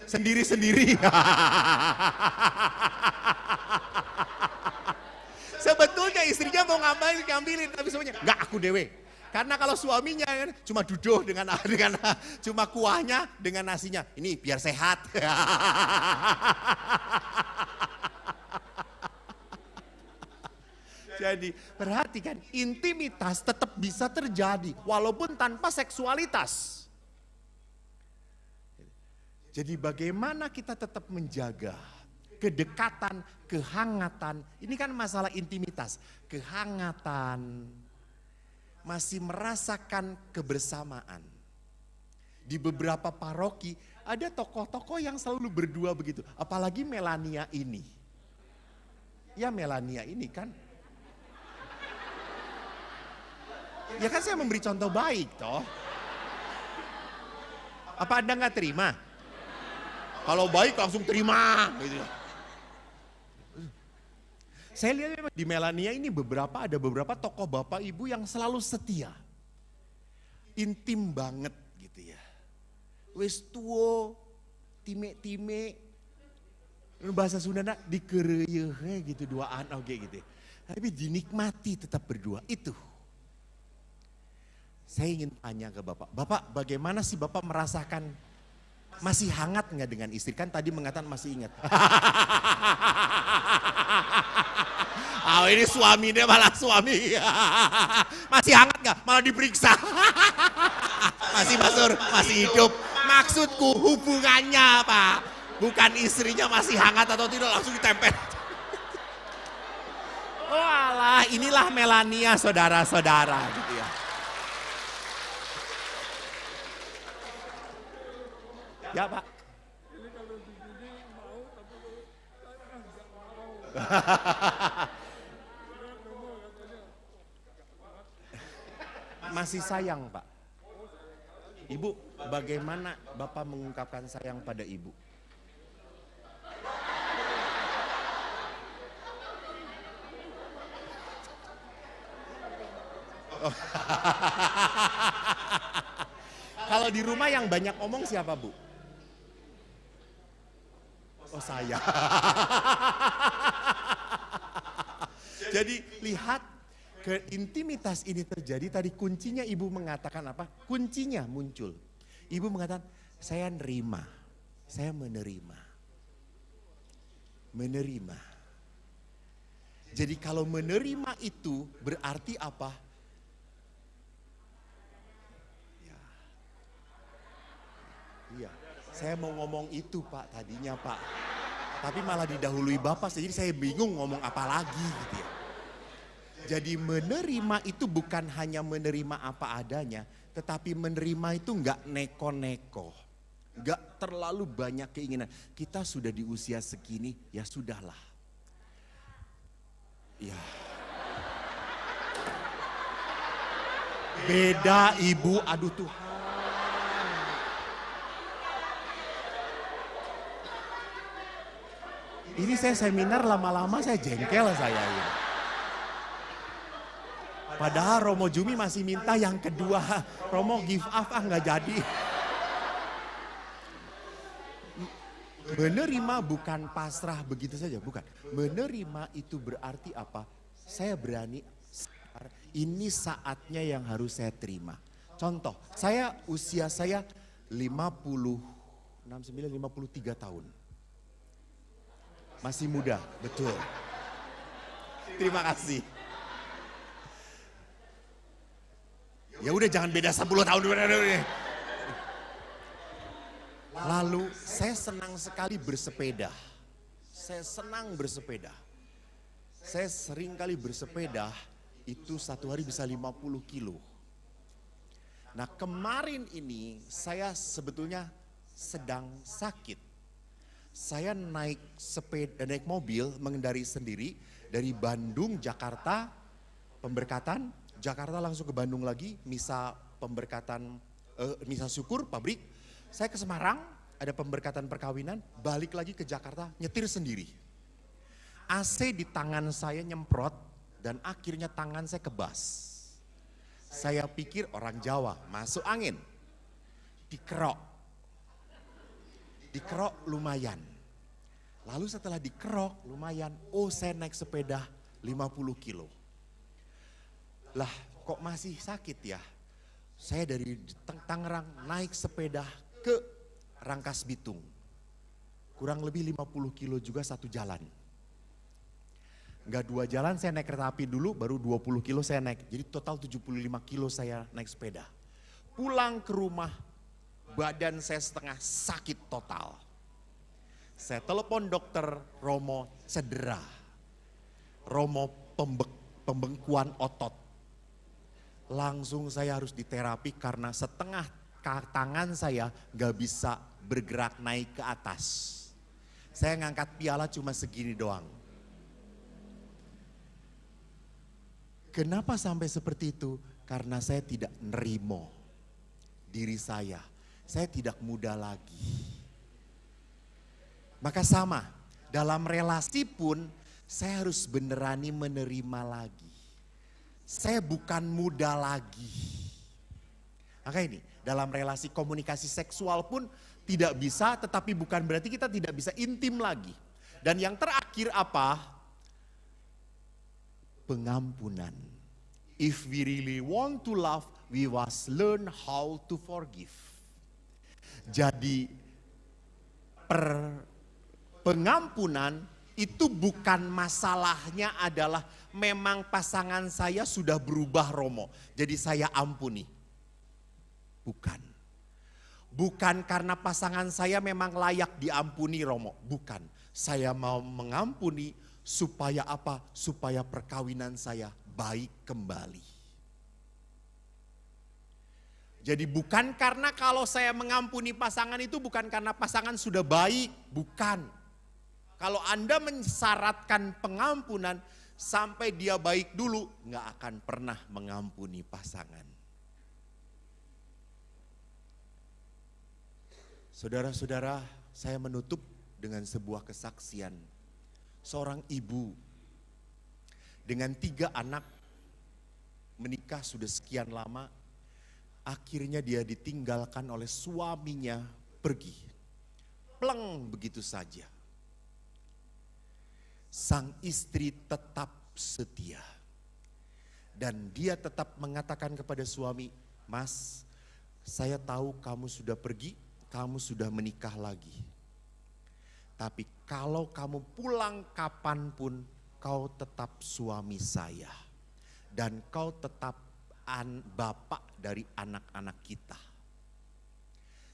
Sendiri-sendiri. Sebetulnya istrinya mau ngambilin, tapi semuanya enggak, aku dewe. Karena kalau suaminya kan cuma duduk dengan cuma kuahnya dengan nasinya. Ini biar sehat. Jadi perhatikan, intimitas tetap bisa terjadi walaupun tanpa seksualitas. Jadi bagaimana kita tetap menjaga kedekatan, kehangatan. Ini kan masalah intimitas, kehangatan. Masih merasakan kebersamaan. Di beberapa paroki ada tokoh-tokoh yang selalu berdua begitu. Apalagi Melania ini. Ya Melania ini kan. Ya kan saya memberi contoh baik toh. Apa Anda nggak terima? Kalau baik langsung terima gitu. Saya lihat di Melania ini ada beberapa tokoh bapak ibu yang selalu setia. Intim banget gitu ya. Wis tuo, time-time, bahasa Sunda dikereyeh gitu, duaan oke gitu. Tapi dinikmati tetap berdua itu. Saya ingin tanya ke Bapak, Bapak bagaimana sih Bapak merasakan masih hangat nggak dengan istri? Kan tadi mengatakan masih ingat. Oh ini suaminya malah suami. Masih hangat nggak? Malah diperiksa. Masih Masur, masih hidup. Maksudku hubungannya Pak. Bukan istrinya masih hangat atau tidak langsung ditempel. Walah inilah Melania saudara-saudara gitu ya. Ya Pak. Masih sayang Pak. Ibu, bagaimana Bapak mengungkapkan sayang pada Ibu? Oh. Kalau di rumah yang banyak ngomong siapa Bu? Oh saya. Jadi lihat keintimitas ini terjadi tadi kuncinya ibu mengatakan apa? Kuncinya muncul. Ibu mengatakan saya nerima, saya menerima. Menerima. Jadi kalau menerima itu berarti apa? Ya. Iya. Saya mau ngomong itu Pak tadinya Pak. Tapi malah didahului Bapak, jadi saya bingung ngomong apa lagi gitu ya. Jadi menerima itu bukan hanya menerima apa adanya, tetapi menerima itu enggak neko-neko. Enggak terlalu banyak keinginan. Kita sudah di usia segini, ya sudahlah. Ya. Beda Ibu, aduh Tuhan. Ini saya seminar lama-lama saya jengkel saya ini. Padahal Romo Jumi masih minta yang kedua. Romo give up nggak jadi. Menerima bukan pasrah begitu saja, bukan. Menerima itu berarti apa? Saya berani, ini saatnya yang harus saya terima. Contoh, usia saya 53 tahun. Masih muda, betul. Terima kasih. Ya udah jangan beda 10 tahun. Lalu saya senang sekali bersepeda. Saya senang bersepeda. Saya sering kali bersepeda itu satu hari bisa 50 kilo. Nah kemarin ini saya sebetulnya sedang sakit. Saya naik mobil mengendari sendiri dari Bandung, Jakarta, Pemberkatan, Jakarta langsung ke Bandung lagi, misa pemberkatan, misa syukur pabrik. Saya ke Semarang, ada pemberkatan perkawinan, balik lagi ke Jakarta, nyetir sendiri. AC di tangan saya nyemprot dan akhirnya tangan saya kebas. Saya pikir orang Jawa, masuk angin. Dikerok. Dikerok lumayan. Lalu setelah dikerok lumayan, saya naik sepeda 50 kilo. Lah kok masih sakit ya? Saya dari Tangerang naik sepeda ke Rangkas Bitung. Kurang lebih 50 kilo juga satu jalan. Enggak 2 jalan, saya naik kereta api dulu, baru 20 kilo saya naik. Jadi total 75 kilo saya naik sepeda. Pulang ke rumah, badan saya setengah sakit total. Saya telepon dokter Romo cedera. Romo pembengkuan otot. Langsung saya harus diterapi karena setengah tangan saya gak bisa bergerak naik ke atas. Saya ngangkat piala cuma segini doang. Kenapa sampai seperti itu? Karena saya tidak nerimo diri saya. Saya tidak muda lagi. Maka sama, dalam relasi pun saya harus benerani menerima lagi. Saya bukan muda lagi. Maka ini, dalam relasi komunikasi seksual pun tidak bisa, tetapi bukan berarti kita tidak bisa intim lagi. Dan yang terakhir apa? Pengampunan. If we really want to love, we must learn how to forgive. Jadi pengampunan itu bukan masalahnya adalah memang pasangan saya sudah berubah Romo. Jadi saya ampuni. Bukan. Bukan karena pasangan saya memang layak diampuni Romo. Bukan. Saya mau mengampuni supaya apa? Supaya perkawinan saya baik kembali. Jadi bukan karena kalau saya mengampuni pasangan itu bukan karena pasangan sudah baik. Bukan. Kalau Anda mensyaratkan pengampunan sampai dia baik dulu, nggak akan pernah mengampuni pasangan. Saudara-saudara, saya menutup dengan sebuah kesaksian. Seorang ibu dengan 3 anak menikah sudah sekian lama, akhirnya dia ditinggalkan oleh suaminya pergi. Pleng begitu saja. Sang istri tetap setia. Dan dia tetap mengatakan kepada suami, "Mas, saya tahu kamu sudah pergi, kamu sudah menikah lagi. Tapi kalau kamu pulang kapanpun, kau tetap suami saya. Dan kau tetap bapak dari anak-anak kita.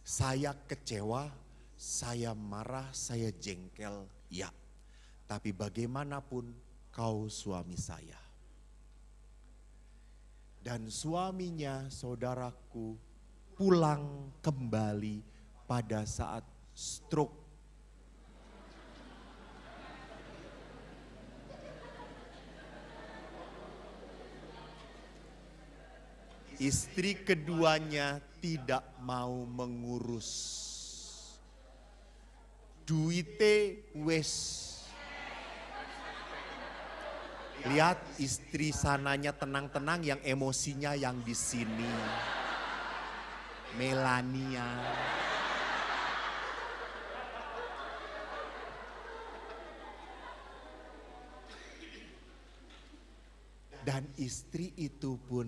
Saya kecewa, saya marah, saya jengkel, ya. Tapi bagaimanapun kau suami saya." Dan suaminya, saudaraku, pulang kembali pada saat stroke. Istri keduanya tidak mau mengurus. Duite wes. Lihat istri sananya tenang-tenang, yang emosinya yang di sini. Melania. Dan istri itu pun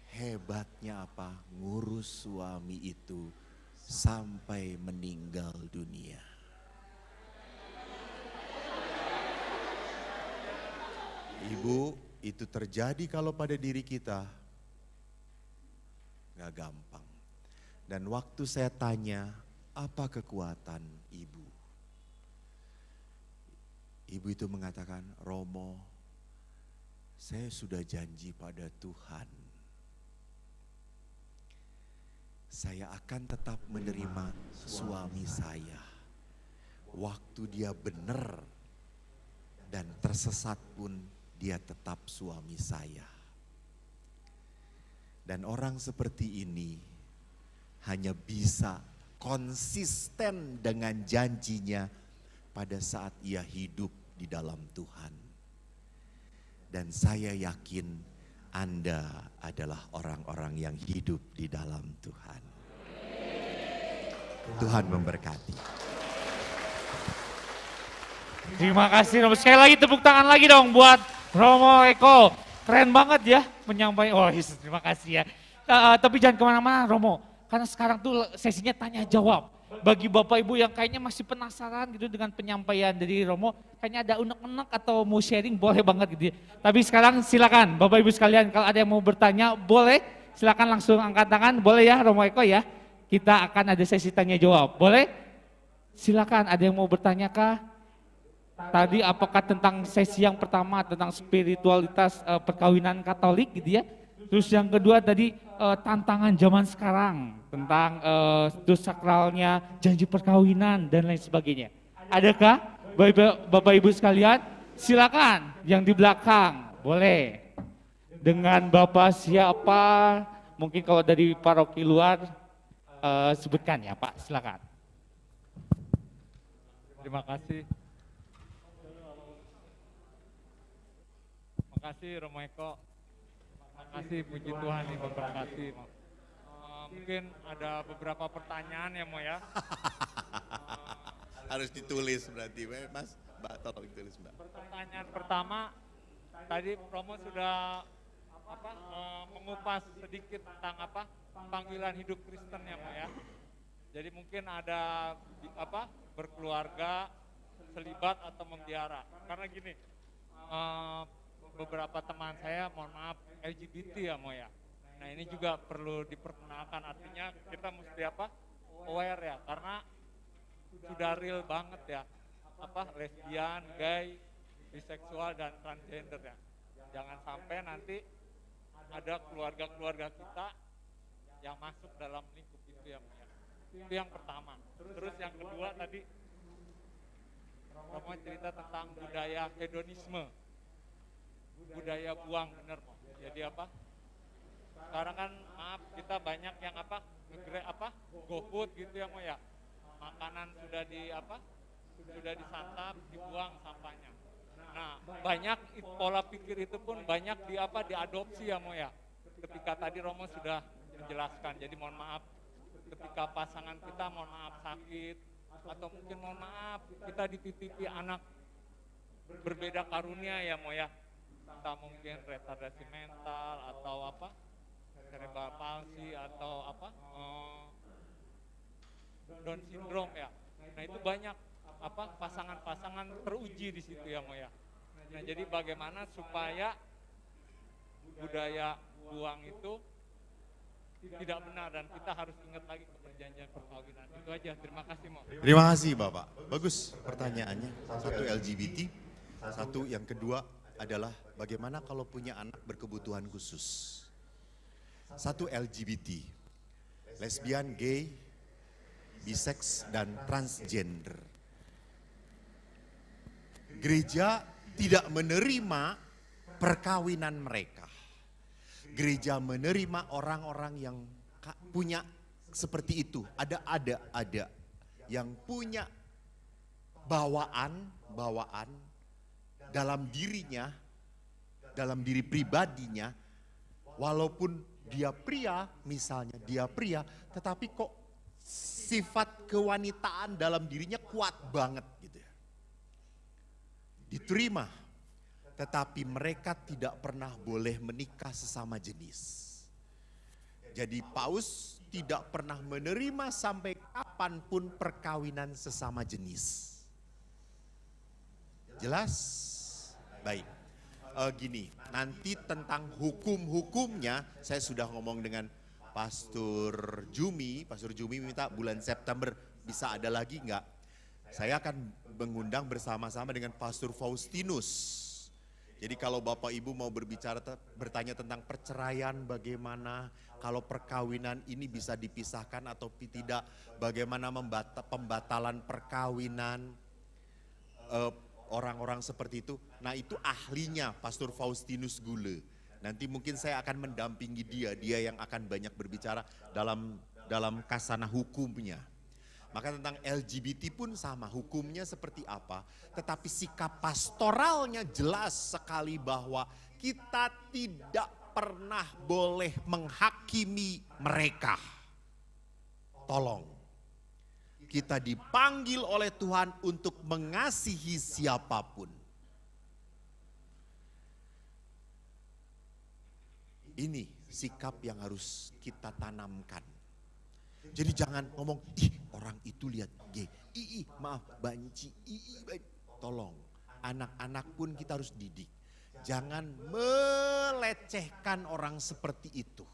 hebatnya apa? Ngurus suami itu sampai meninggal dunia. Ibu, itu terjadi kalau pada diri kita, gak gampang. Dan waktu saya tanya, apa kekuatan ibu? Ibu itu mengatakan, "Romo, saya sudah janji pada Tuhan. Saya akan tetap menerima suami saya. Waktu dia benar dan tersesat pun, dia tetap suami saya." Dan orang seperti ini hanya bisa konsisten dengan janjinya pada saat ia hidup di dalam Tuhan. Dan saya yakin Anda adalah orang-orang yang hidup di dalam Tuhan. Tuhan memberkati. Terima kasih Romo. Sekali lagi tepuk tangan lagi dong buat Romo Eko. Keren banget ya menyampaikan. Oh Yesus, terima kasih ya. Tapi jangan kemana-mana Romo. Karena sekarang tuh sesinya tanya jawab. Bagi Bapak Ibu yang kayaknya masih penasaran gitu dengan penyampaian dari Romo. Kayaknya ada unek-unek atau mau sharing boleh banget gitu ya. Tapi sekarang silakan Bapak Ibu sekalian kalau ada yang mau bertanya boleh. Silakan langsung angkat tangan. Boleh ya Romo Eko ya. Kita akan ada sesi tanya jawab. Boleh? Silakan ada yang mau bertanya kah? Tadi apakah tentang sesi yang pertama tentang spiritualitas perkawinan Katolik gitu ya. Terus yang kedua tadi tantangan zaman sekarang tentang sakralnya janji perkawinan dan lain sebagainya. Adakah Bapak Ibu sekalian? Silakan yang di belakang boleh. Dengan Bapak siapa? Mungkin kalau dari paroki luar sebutkan ya Pak, silakan. Terima kasih. Terima kasih Romo Eko. Terima kasih puji Tuhan yang memberkati. Mungkin ada beberapa pertanyaan ya Mo ya. Harus ditulis berarti, Mas. Mbak, tolong ditulis Mbak. Pertanyaan pertama, tadi Romo sudah mengupas sedikit tentang panggilan hidup Kristen ya Mo ya. Jadi mungkin ada berkeluarga, selibat atau membiara. Karena gini, beberapa teman saya, mohon maaf, LGBT ya Mo ya. Nah ini juga perlu diperkenalkan, artinya kita mesti aware ya, karena sudah real banget ya, lesbian, gay, biseksual dan transgender ya. Jangan sampai nanti ada keluarga-keluarga kita yang masuk dalam lingkup itu ya Mo ya. Itu yang pertama. Terus yang kedua tadi, Romo cerita tentang budaya hedonisme. Budaya buang, bener Mo. Jadi sekarang kan maaf kita banyak yang GoFood gitu ya Mo ya. Makanan sudah disantap, dibuang sampahnya. Nah, banyak pola pikir itu pun banyak diadopsi ya Mo ya. Ketika tadi Romo sudah menjelaskan. Jadi mohon maaf ketika pasangan kita mohon maaf sakit atau mungkin mohon maaf kita dititipi anak berbeda karunia ya Mo ya. Entah mungkin retardasi mental atau cerebral palsy atau Down syndrome ya. Nah itu banyak pasangan-pasangan teruji di situ ya Mo ya. Nah jadi bagaimana supaya budaya buang itu tidak benar dan kita harus ingat lagi ke perjanjian perkawinan. Itu aja, terima kasih Mo. Terima kasih Bapak, bagus pertanyaannya. Satu LGBT, satu yang kedua adalah bagaimana kalau punya anak berkebutuhan khusus. Satu LGBT, lesbian, gay, biseks, dan transgender. Gereja tidak menerima perkawinan mereka. Gereja menerima orang-orang yang punya seperti itu. Ada yang punya bawaan dalam dirinya, dalam diri pribadinya, walaupun dia pria, misalnya dia pria, tetapi kok sifat kewanitaan dalam dirinya kuat banget gitu ya. Diterima, tetapi mereka tidak pernah boleh menikah sesama jenis. Jadi Paus tidak pernah menerima sampai kapanpun perkawinan sesama jenis. Jelas? Baik. Gini, nanti tentang hukum-hukumnya saya sudah ngomong dengan Pastor Jumi minta bulan September bisa ada lagi enggak? Saya akan mengundang bersama-sama dengan Pastor Faustinus. Jadi kalau Bapak Ibu mau bertanya tentang perceraian bagaimana, kalau perkawinan ini bisa dipisahkan atau tidak, bagaimana pembatalan perkawinan, orang-orang seperti itu. Nah itu ahlinya Pastor Faustinus Gule. Nanti mungkin saya akan mendampingi dia yang akan banyak berbicara dalam kasana hukumnya. Maka tentang LGBT pun sama, hukumnya seperti apa. Tetapi sikap pastoralnya jelas sekali bahwa kita tidak pernah boleh menghakimi mereka. Tolong, kita dipanggil oleh Tuhan untuk mengasihi siapapun. Ini sikap yang harus kita tanamkan. Jadi jangan ngomong, ih orang itu lihat gay, maaf banci, tolong. Anak-anak pun kita harus didik. Jangan melecehkan orang seperti itu.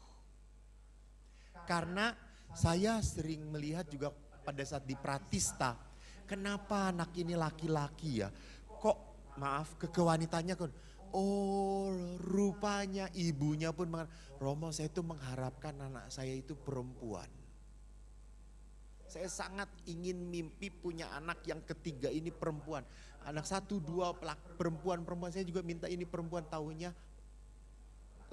Karena saya sering melihat juga pada saat di Pratista, kenapa anak ini laki-laki ya? Kok maaf kewanitanya kan, oh rupanya ibunya pun Romo, saya itu mengharapkan anak saya itu perempuan. Saya sangat ingin mimpi punya anak yang ketiga ini perempuan. Anak 1, 2 perempuan, saya juga minta ini perempuan, tahunya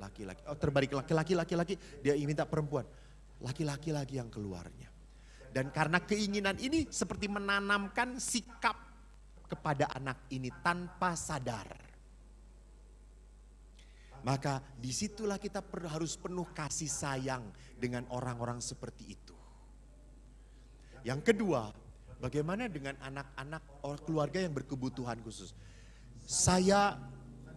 laki-laki. Oh terbalik, laki-laki, dia minta perempuan. Laki-laki lagi yang keluarnya. Dan karena keinginan ini seperti menanamkan sikap kepada anak ini tanpa sadar. Maka disitulah kita harus penuh kasih sayang dengan orang-orang seperti itu. Yang kedua, bagaimana dengan anak-anak orang keluarga yang berkebutuhan khusus? Saya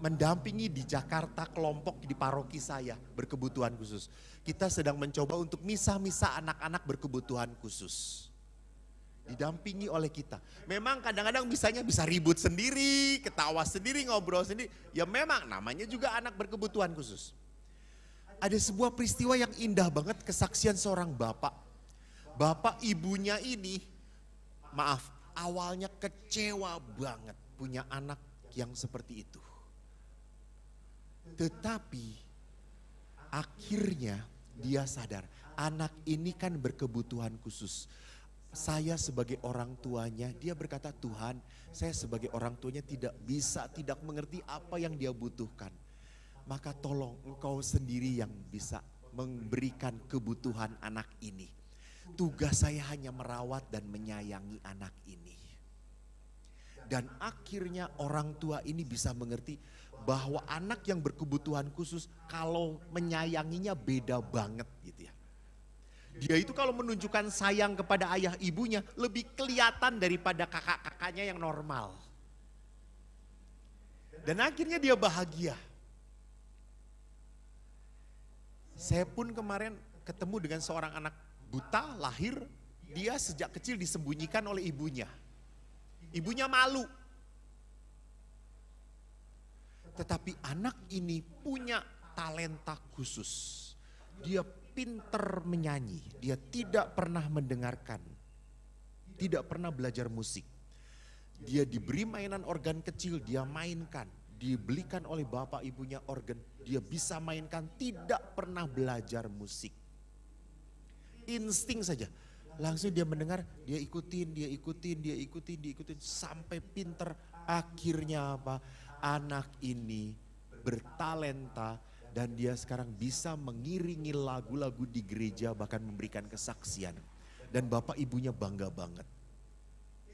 mendampingi di Jakarta kelompok di paroki saya berkebutuhan khusus. Kita sedang mencoba untuk misah-misah anak-anak berkebutuhan khusus. Didampingi oleh kita. Memang kadang-kadang misalnya bisa ribut sendiri, ketawa sendiri, ngobrol sendiri. Ya memang namanya juga anak berkebutuhan khusus. Ada sebuah peristiwa yang indah banget, kesaksian seorang bapak. Bapak ibunya ini, maaf, awalnya kecewa banget punya anak yang seperti itu. Tetapi akhirnya dia sadar, anak ini kan berkebutuhan khusus. Saya sebagai orang tuanya, dia berkata, Tuhan, saya sebagai orang tuanya tidak mengerti apa yang dia butuhkan. Maka tolong engkau sendiri yang bisa memberikan kebutuhan anak ini. Tugas saya hanya merawat dan menyayangi anak ini. Dan akhirnya orang tua ini bisa mengerti bahwa anak yang berkebutuhan khusus kalau menyayanginya beda banget gitu ya. Dia itu kalau menunjukkan sayang kepada ayah ibunya lebih kelihatan daripada kakak-kakaknya yang normal. Dan akhirnya dia bahagia. Saya pun kemarin ketemu dengan seorang anak buta, lahir, dia sejak kecil disembunyikan oleh ibunya. Ibunya malu. Tetapi anak ini punya talenta khusus. Dia pinter menyanyi, dia tidak pernah mendengarkan, tidak pernah belajar musik. Dia diberi mainan organ kecil, dia mainkan. Dibelikan oleh bapak ibunya organ, dia bisa mainkan, tidak pernah belajar musik. Insting saja, langsung dia mendengar, dia ikutin sampai pinter. Akhirnya apa? Anak ini bertalenta dan dia sekarang bisa mengiringi lagu-lagu di gereja, bahkan memberikan kesaksian. Dan bapak ibunya bangga banget.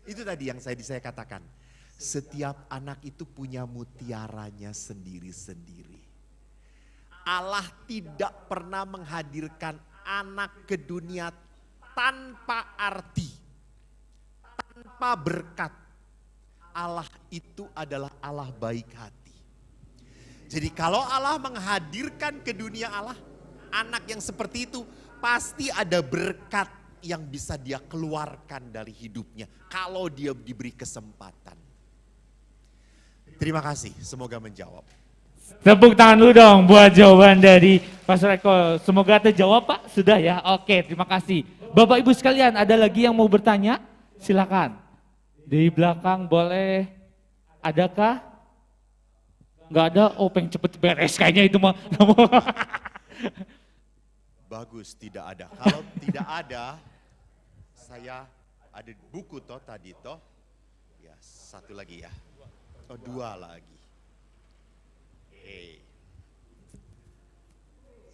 Itu tadi yang saya katakan, setiap anak itu punya mutiaranya sendiri-sendiri. Allah tidak pernah menghadirkan anak ke dunia tanpa arti, tanpa berkat. Allah itu adalah Allah baik hati. Jadi kalau Allah menghadirkan ke dunia Allah, anak yang seperti itu pasti ada berkat yang bisa dia keluarkan dari hidupnya kalau dia diberi kesempatan. Terima kasih, semoga menjawab. Tepuk tangan dulu dong buat jawaban dari Pastor Eko. Semoga terjawab Pak, sudah ya? Oke, terima kasih. Bapak Ibu sekalian, ada lagi yang mau bertanya? Silakan. Di belakang boleh, adakah? Enggak ada, oh pengen cepet beres kayaknya itu mah. Bagus, tidak ada. Kalau tidak ada, saya ada buku toh tadi toh. Ya, satu lagi ya. Oh, dua lagi.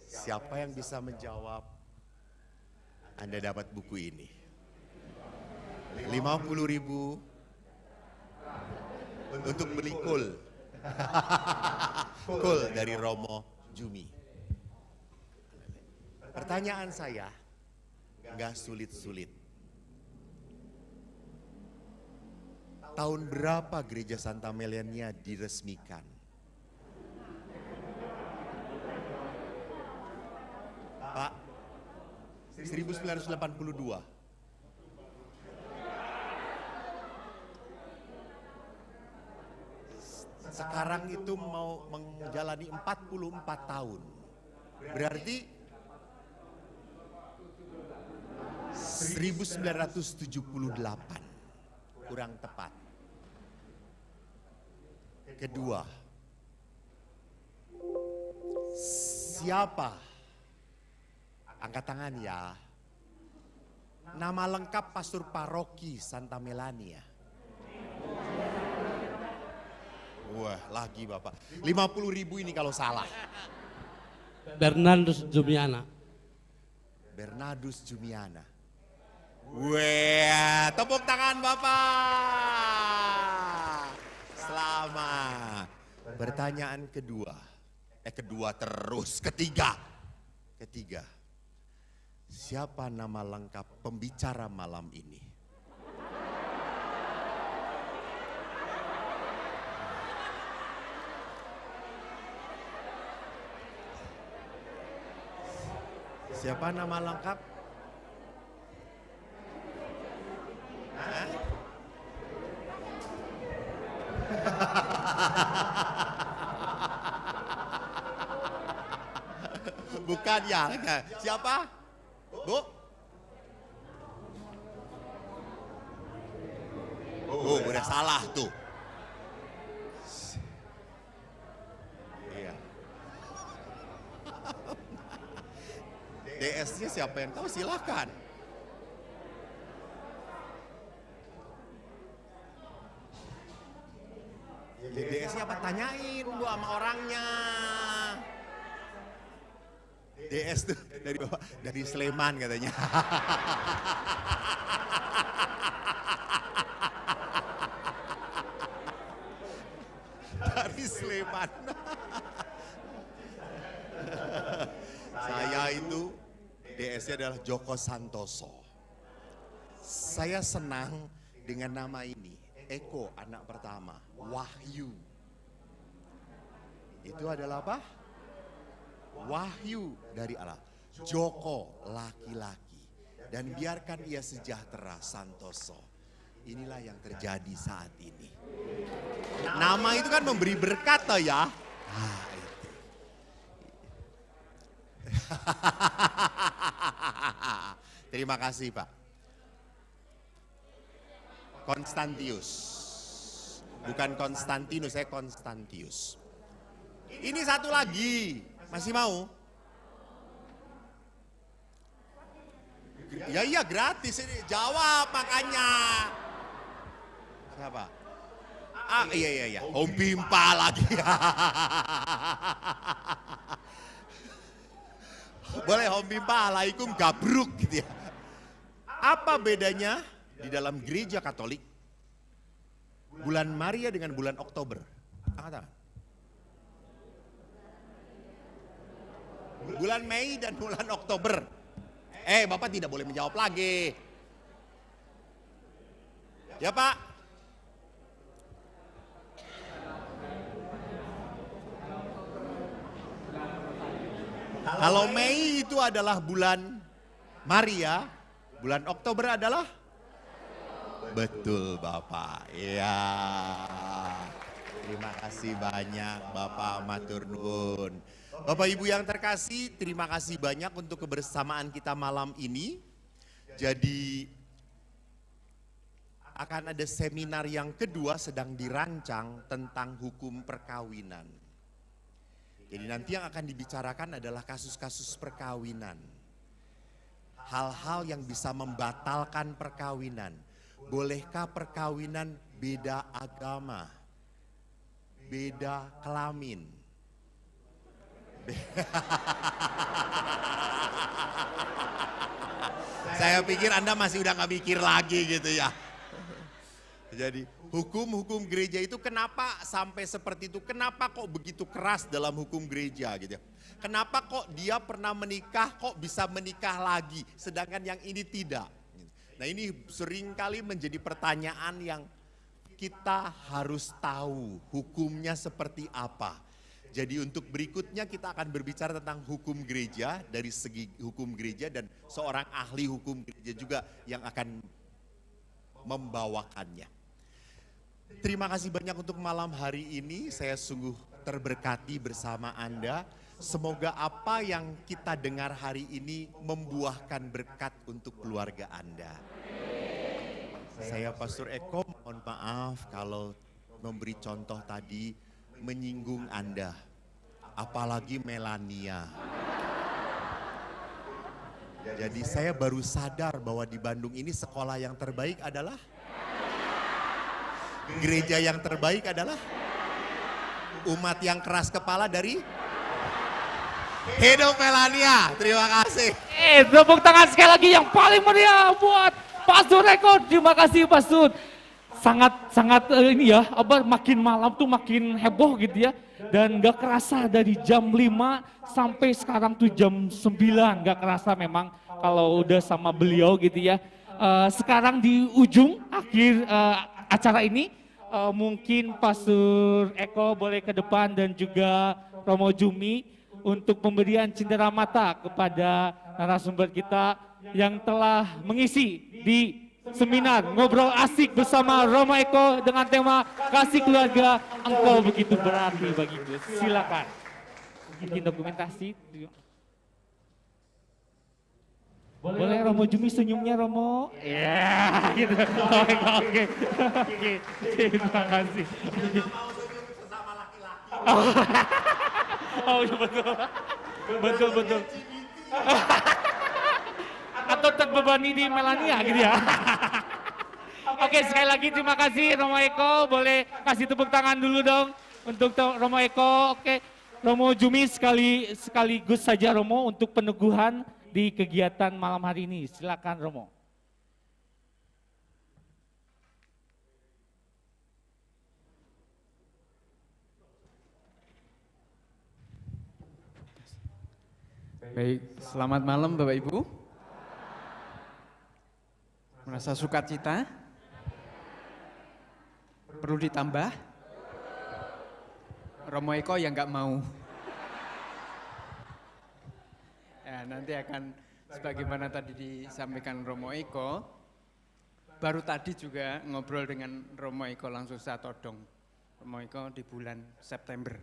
Siapa yang bisa menjawab? Anda dapat buku ini. 50.000 untuk beli kul. Kul dari Romo Jumi. Pertanyaan saya, nggak sulit-sulit. Tahun berapa Gereja Santa Melania diresmikan? Pak, 1982. Sekarang itu mau menjalani 44 tahun. Berarti 1978. Kurang tepat. Kedua, siapa? Angkat tangan ya. Nama lengkap pastor paroki Santa Melania. Wah, lagi Bapak. 50.000 ini kalau salah. Bernardus Jumiana. Bernardus Jumiana. Wah, tepuk tangan Bapak. Selamat. Pertanyaan kedua. Kedua terus. Ketiga. Siapa nama lengkap pembicara malam ini? Siapa nama lengkap? Hah? Bukan ya, siapa? Bu? Oh, udah salah tuh. Iya. DS-nya siapa yang tahu silakan. DS-nya apa? Tanyain Bu sama orangnya. DS tuh dari Sleman katanya. Dari Sleman. Saya itu DS-nya adalah Joko Santoso. Saya senang dengan nama ini. Eko anak pertama, Wahyu. Itu adalah apa? Wahyu dari Allah. Joko laki-laki. Dan biarkan ia sejahtera, Santoso. Inilah yang terjadi saat ini. Nama itu kan memberi berkat ya. Ah, itu. Terima kasih Pak. Konstantius. Bukan Konstantinus, saya Konstantius. Ini satu lagi. Masih mau? Ya iya gratis ini. Jawab makanya. Siapa? Ah iya. Om Bimpa lagi. Boleh Om Bimpa, alaikum gabruk gitu ya. Apa bedanya di dalam gereja Katolik bulan Maria dengan bulan Oktober? Angkat tangan. Bulan Mei dan bulan Oktober. Bapak tidak boleh menjawab lagi. Ya Pak. Kalau Mei itu adalah bulan Maria, bulan Oktober adalah? Betul Bapak. Iya. Terima kasih banyak Bapak matur nuwun. Bapak Ibu yang terkasih, terima kasih banyak untuk kebersamaan kita malam ini. Jadi akan ada seminar yang kedua sedang dirancang tentang hukum perkawinan. Jadi nanti yang akan dibicarakan adalah kasus-kasus perkawinan. Hal-hal yang bisa membatalkan perkawinan. Bolehkah perkawinan beda agama, beda kelamin? Saya pikir Anda masih udah gak mikir lagi gitu ya. Jadi hukum-hukum gereja itu kenapa sampai seperti itu? Kenapa kok begitu keras dalam hukum gereja gitu ya? Kenapa kok dia pernah menikah kok bisa menikah lagi sedangkan yang ini tidak? Nah ini seringkali menjadi pertanyaan yang kita harus tahu hukumnya seperti apa. Jadi untuk berikutnya kita akan berbicara tentang hukum gereja dari segi hukum gereja dan seorang ahli hukum gereja juga yang akan membawakannya. Terima kasih banyak untuk malam hari ini, saya sungguh terberkati bersama Anda. Semoga apa yang kita dengar hari ini membuahkan berkat untuk keluarga Anda. Saya Pastor Eko, mohon maaf kalau memberi contoh tadi menyinggung Anda, apalagi Melania. Jadi saya baru sadar bahwa di Bandung ini sekolah yang terbaik adalah, gereja yang terbaik adalah, umat yang keras kepala dari hidup Melania. Terima kasih. Tepuk tangan sekali lagi yang paling meriah buat Pastor Eko. Terima kasih Pastor. Sangat ini ya, makin malam tuh makin heboh gitu ya. Dan gak kerasa dari jam 5 sampai sekarang tuh jam 9. Gak kerasa memang kalau udah sama beliau gitu ya. Sekarang di ujung akhir acara ini, mungkin Pastor Eko boleh ke depan dan juga Romo Jumi untuk pemberian cindera mata kepada narasumber kita yang telah mengisi di seminar Ngobrol Asik bersama Romo Eko dengan tema Kasih Keluarga Engkau Begitu Berarti Bagiku. Silakan. Bikin dokumentasi. Boleh Romo Jumi senyumnya Romo? Ya, gitu. Oke. Terima kasih. Oh iya betul. Atau terbebani di Melania gitu ya. Oke, sekali lagi terima kasih Romo Eko, boleh kasih tepuk tangan dulu dong untuk Romo Eko. Oke, Romo Jumi sekaligus saja Romo untuk peneguhan di kegiatan malam hari ini. Silakan Romo. Baik, selamat malam Bapak Ibu. Merasa sukacita? Perlu ditambah? Romo Eko yang nggak mau. Ya, nanti akan sebagaimana tadi disampaikan Romo Eko, baru tadi juga ngobrol dengan Romo Eko langsung saya todong. Romo Eko di bulan September,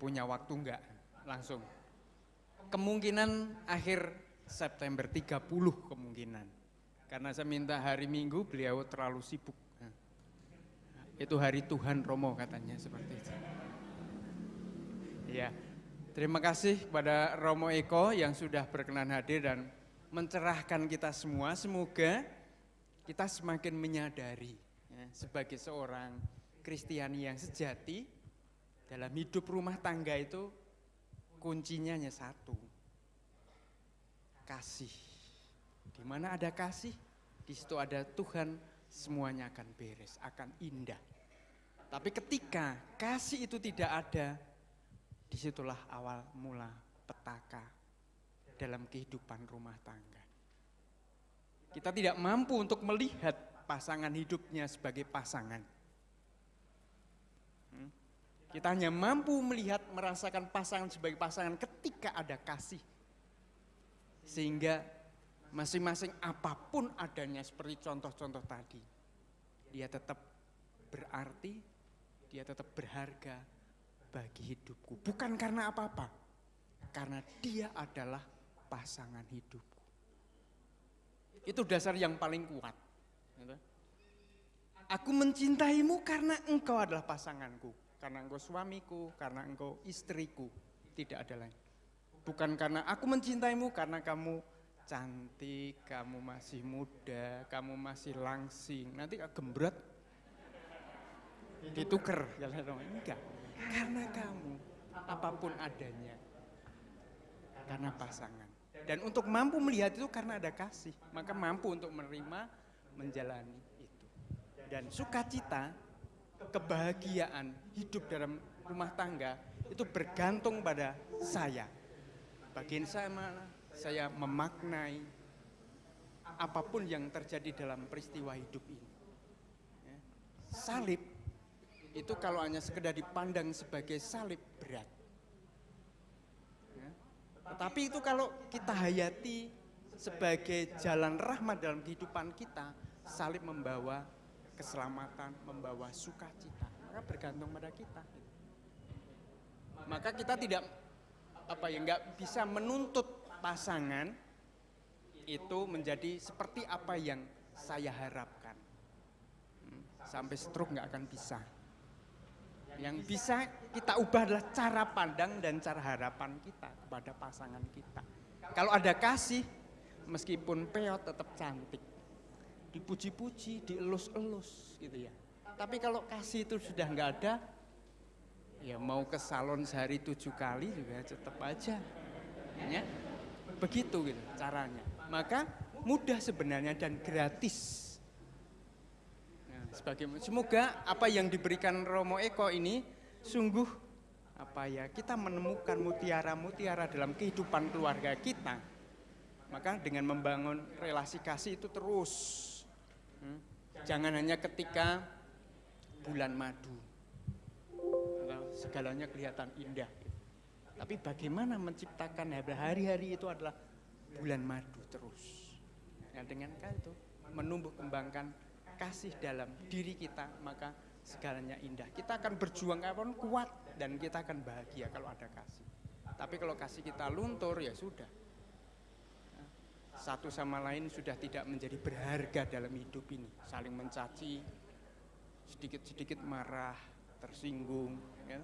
punya waktu enggak? Langsung. Kemungkinan akhir September, 30 kemungkinan. Karena saya minta hari Minggu beliau terlalu sibuk. Nah, itu hari Tuhan Romo katanya seperti itu. Ya, terima kasih kepada Romo Eko yang sudah berkenan hadir dan mencerahkan kita semua. Semoga kita semakin menyadari ya, sebagai seorang Kristiani yang sejati dalam hidup rumah tangga itu kuncinya hanya satu, kasih. Di mana ada kasih, di situ ada Tuhan, semuanya akan beres, akan indah. Tapi ketika kasih itu tidak ada, disitulah awal mula petaka dalam kehidupan rumah tangga. Kita tidak mampu untuk melihat pasangan hidupnya sebagai pasangan. Kita hanya mampu melihat, merasakan pasangan sebagai pasangan ketika ada kasih. Sehingga masing-masing apapun adanya seperti contoh-contoh tadi, dia tetap berarti, dia tetap berharga bagi hidupku. Bukan karena apa-apa, karena dia adalah pasangan hidupku. Itu dasar yang paling kuat. Aku mencintaimu karena engkau adalah pasanganku, karena engkau suamiku, karena engkau istriku, tidak ada lain. Bukan karena aku mencintaimu karena kamu cantik, kamu masih muda, kamu masih langsing, nanti gembret, dituker, enggak. Karena kamu apapun adanya karena pasangan. Dan untuk mampu melihat itu karena ada kasih, maka mampu untuk menerima, menjalani itu. Dan sukacita, kebahagiaan hidup dalam rumah tangga itu bergantung pada saya. Bagian saya memaknai apapun yang terjadi dalam peristiwa hidup ini. Ya. Salib itu kalau hanya sekedar dipandang sebagai salib berat. Ya. Tetapi itu kalau kita hayati sebagai jalan rahmat dalam kehidupan kita, salib membawa keselamatan, membawa sukacita. Maka bergantung pada kita. Maka kita tidak nggak bisa menuntut pasangan itu menjadi seperti apa yang saya harapkan. Sampai stroke nggak akan bisa. Yang bisa kita ubah adalah cara pandang dan cara harapan kita kepada pasangan kita. Kalau ada kasih, meskipun peot tetap cantik. Dipuji-puji, dielus-elus gitu ya. Tapi kalau kasih itu sudah nggak ada, ya mau ke salon sehari 7 kali juga tetap aja. Ya, begitu gitu caranya. Maka mudah sebenarnya dan gratis. Nah, semoga apa yang diberikan Romo Eko ini sungguh kita menemukan mutiara-mutiara dalam kehidupan keluarga kita. Maka dengan membangun relasi kasih itu terus. Jangan hanya ketika bulan madu. Segalanya kelihatan indah. Tapi bagaimana menciptakan hari-hari itu adalah bulan madu terus. Nah, dengan itu menumbuh kembangkan kasih dalam diri kita, maka segalanya indah. Kita akan berjuang apapun kuat dan kita akan bahagia kalau ada kasih. Tapi kalau kasih kita luntur ya sudah. Satu sama lain sudah tidak menjadi berharga dalam hidup ini. Saling mencaci, sedikit-sedikit marah, tersinggung. Ya.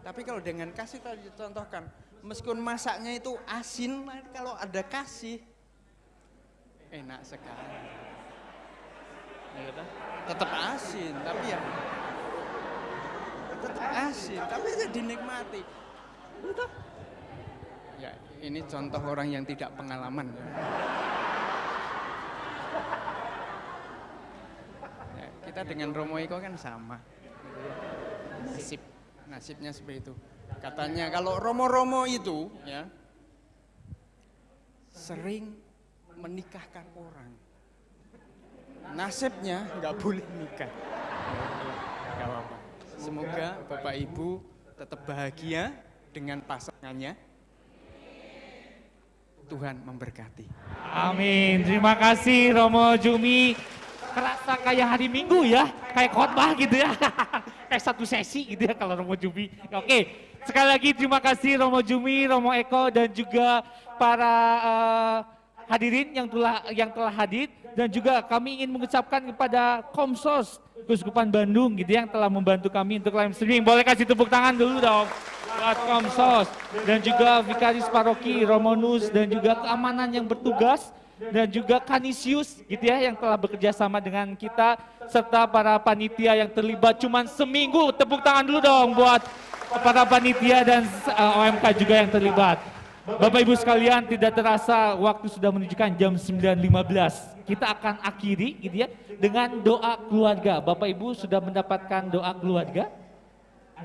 Tapi kalau dengan kasih tadi dicontohkan, meskipun masaknya itu asin, kalau ada kasih, enak sekali. Ya, tetap asin, tapi ya tetap asin, tapi ya dinikmati. Betul. Ya, ini contoh orang yang tidak pengalaman. Ya, kita dengan Romo Eko kan sama. Nasibnya seperti itu. Katanya kalau Romo-Romo itu ya sering menikahkan orang. Nasibnya nggak boleh nikah. Nggak apa-apa. Semoga Bapak Ibu tetap bahagia dengan pasangannya. Tuhan memberkati. Amin. Terima kasih Romo Jumi. Kerasa kayak hari Minggu ya, kayak khotbah gitu ya. Kayak satu sesi gitu ya kalau Romo Jumi. Oke, sekali lagi terima kasih Romo Jumi, Romo Eko dan juga para hadirin yang telah hadir dan juga kami ingin mengucapkan kepada Komsos Keuskupan Bandung gitu yang telah membantu kami untuk live streaming. Boleh kasih tepuk tangan dulu dong buat Komsos dan juga Vikaris Paroki Romonus dan juga keamanan yang bertugas dan juga Kanisius gitu ya yang telah bekerja sama dengan kita serta para panitia yang terlibat cuman seminggu. Tepuk tangan dulu dong buat para panitia dan OMK juga yang terlibat. Bapak Ibu sekalian, tidak terasa waktu sudah menunjukkan jam 9.15. Kita akan akhiri gitu ya dengan doa keluarga. Bapak Ibu sudah mendapatkan doa keluarga?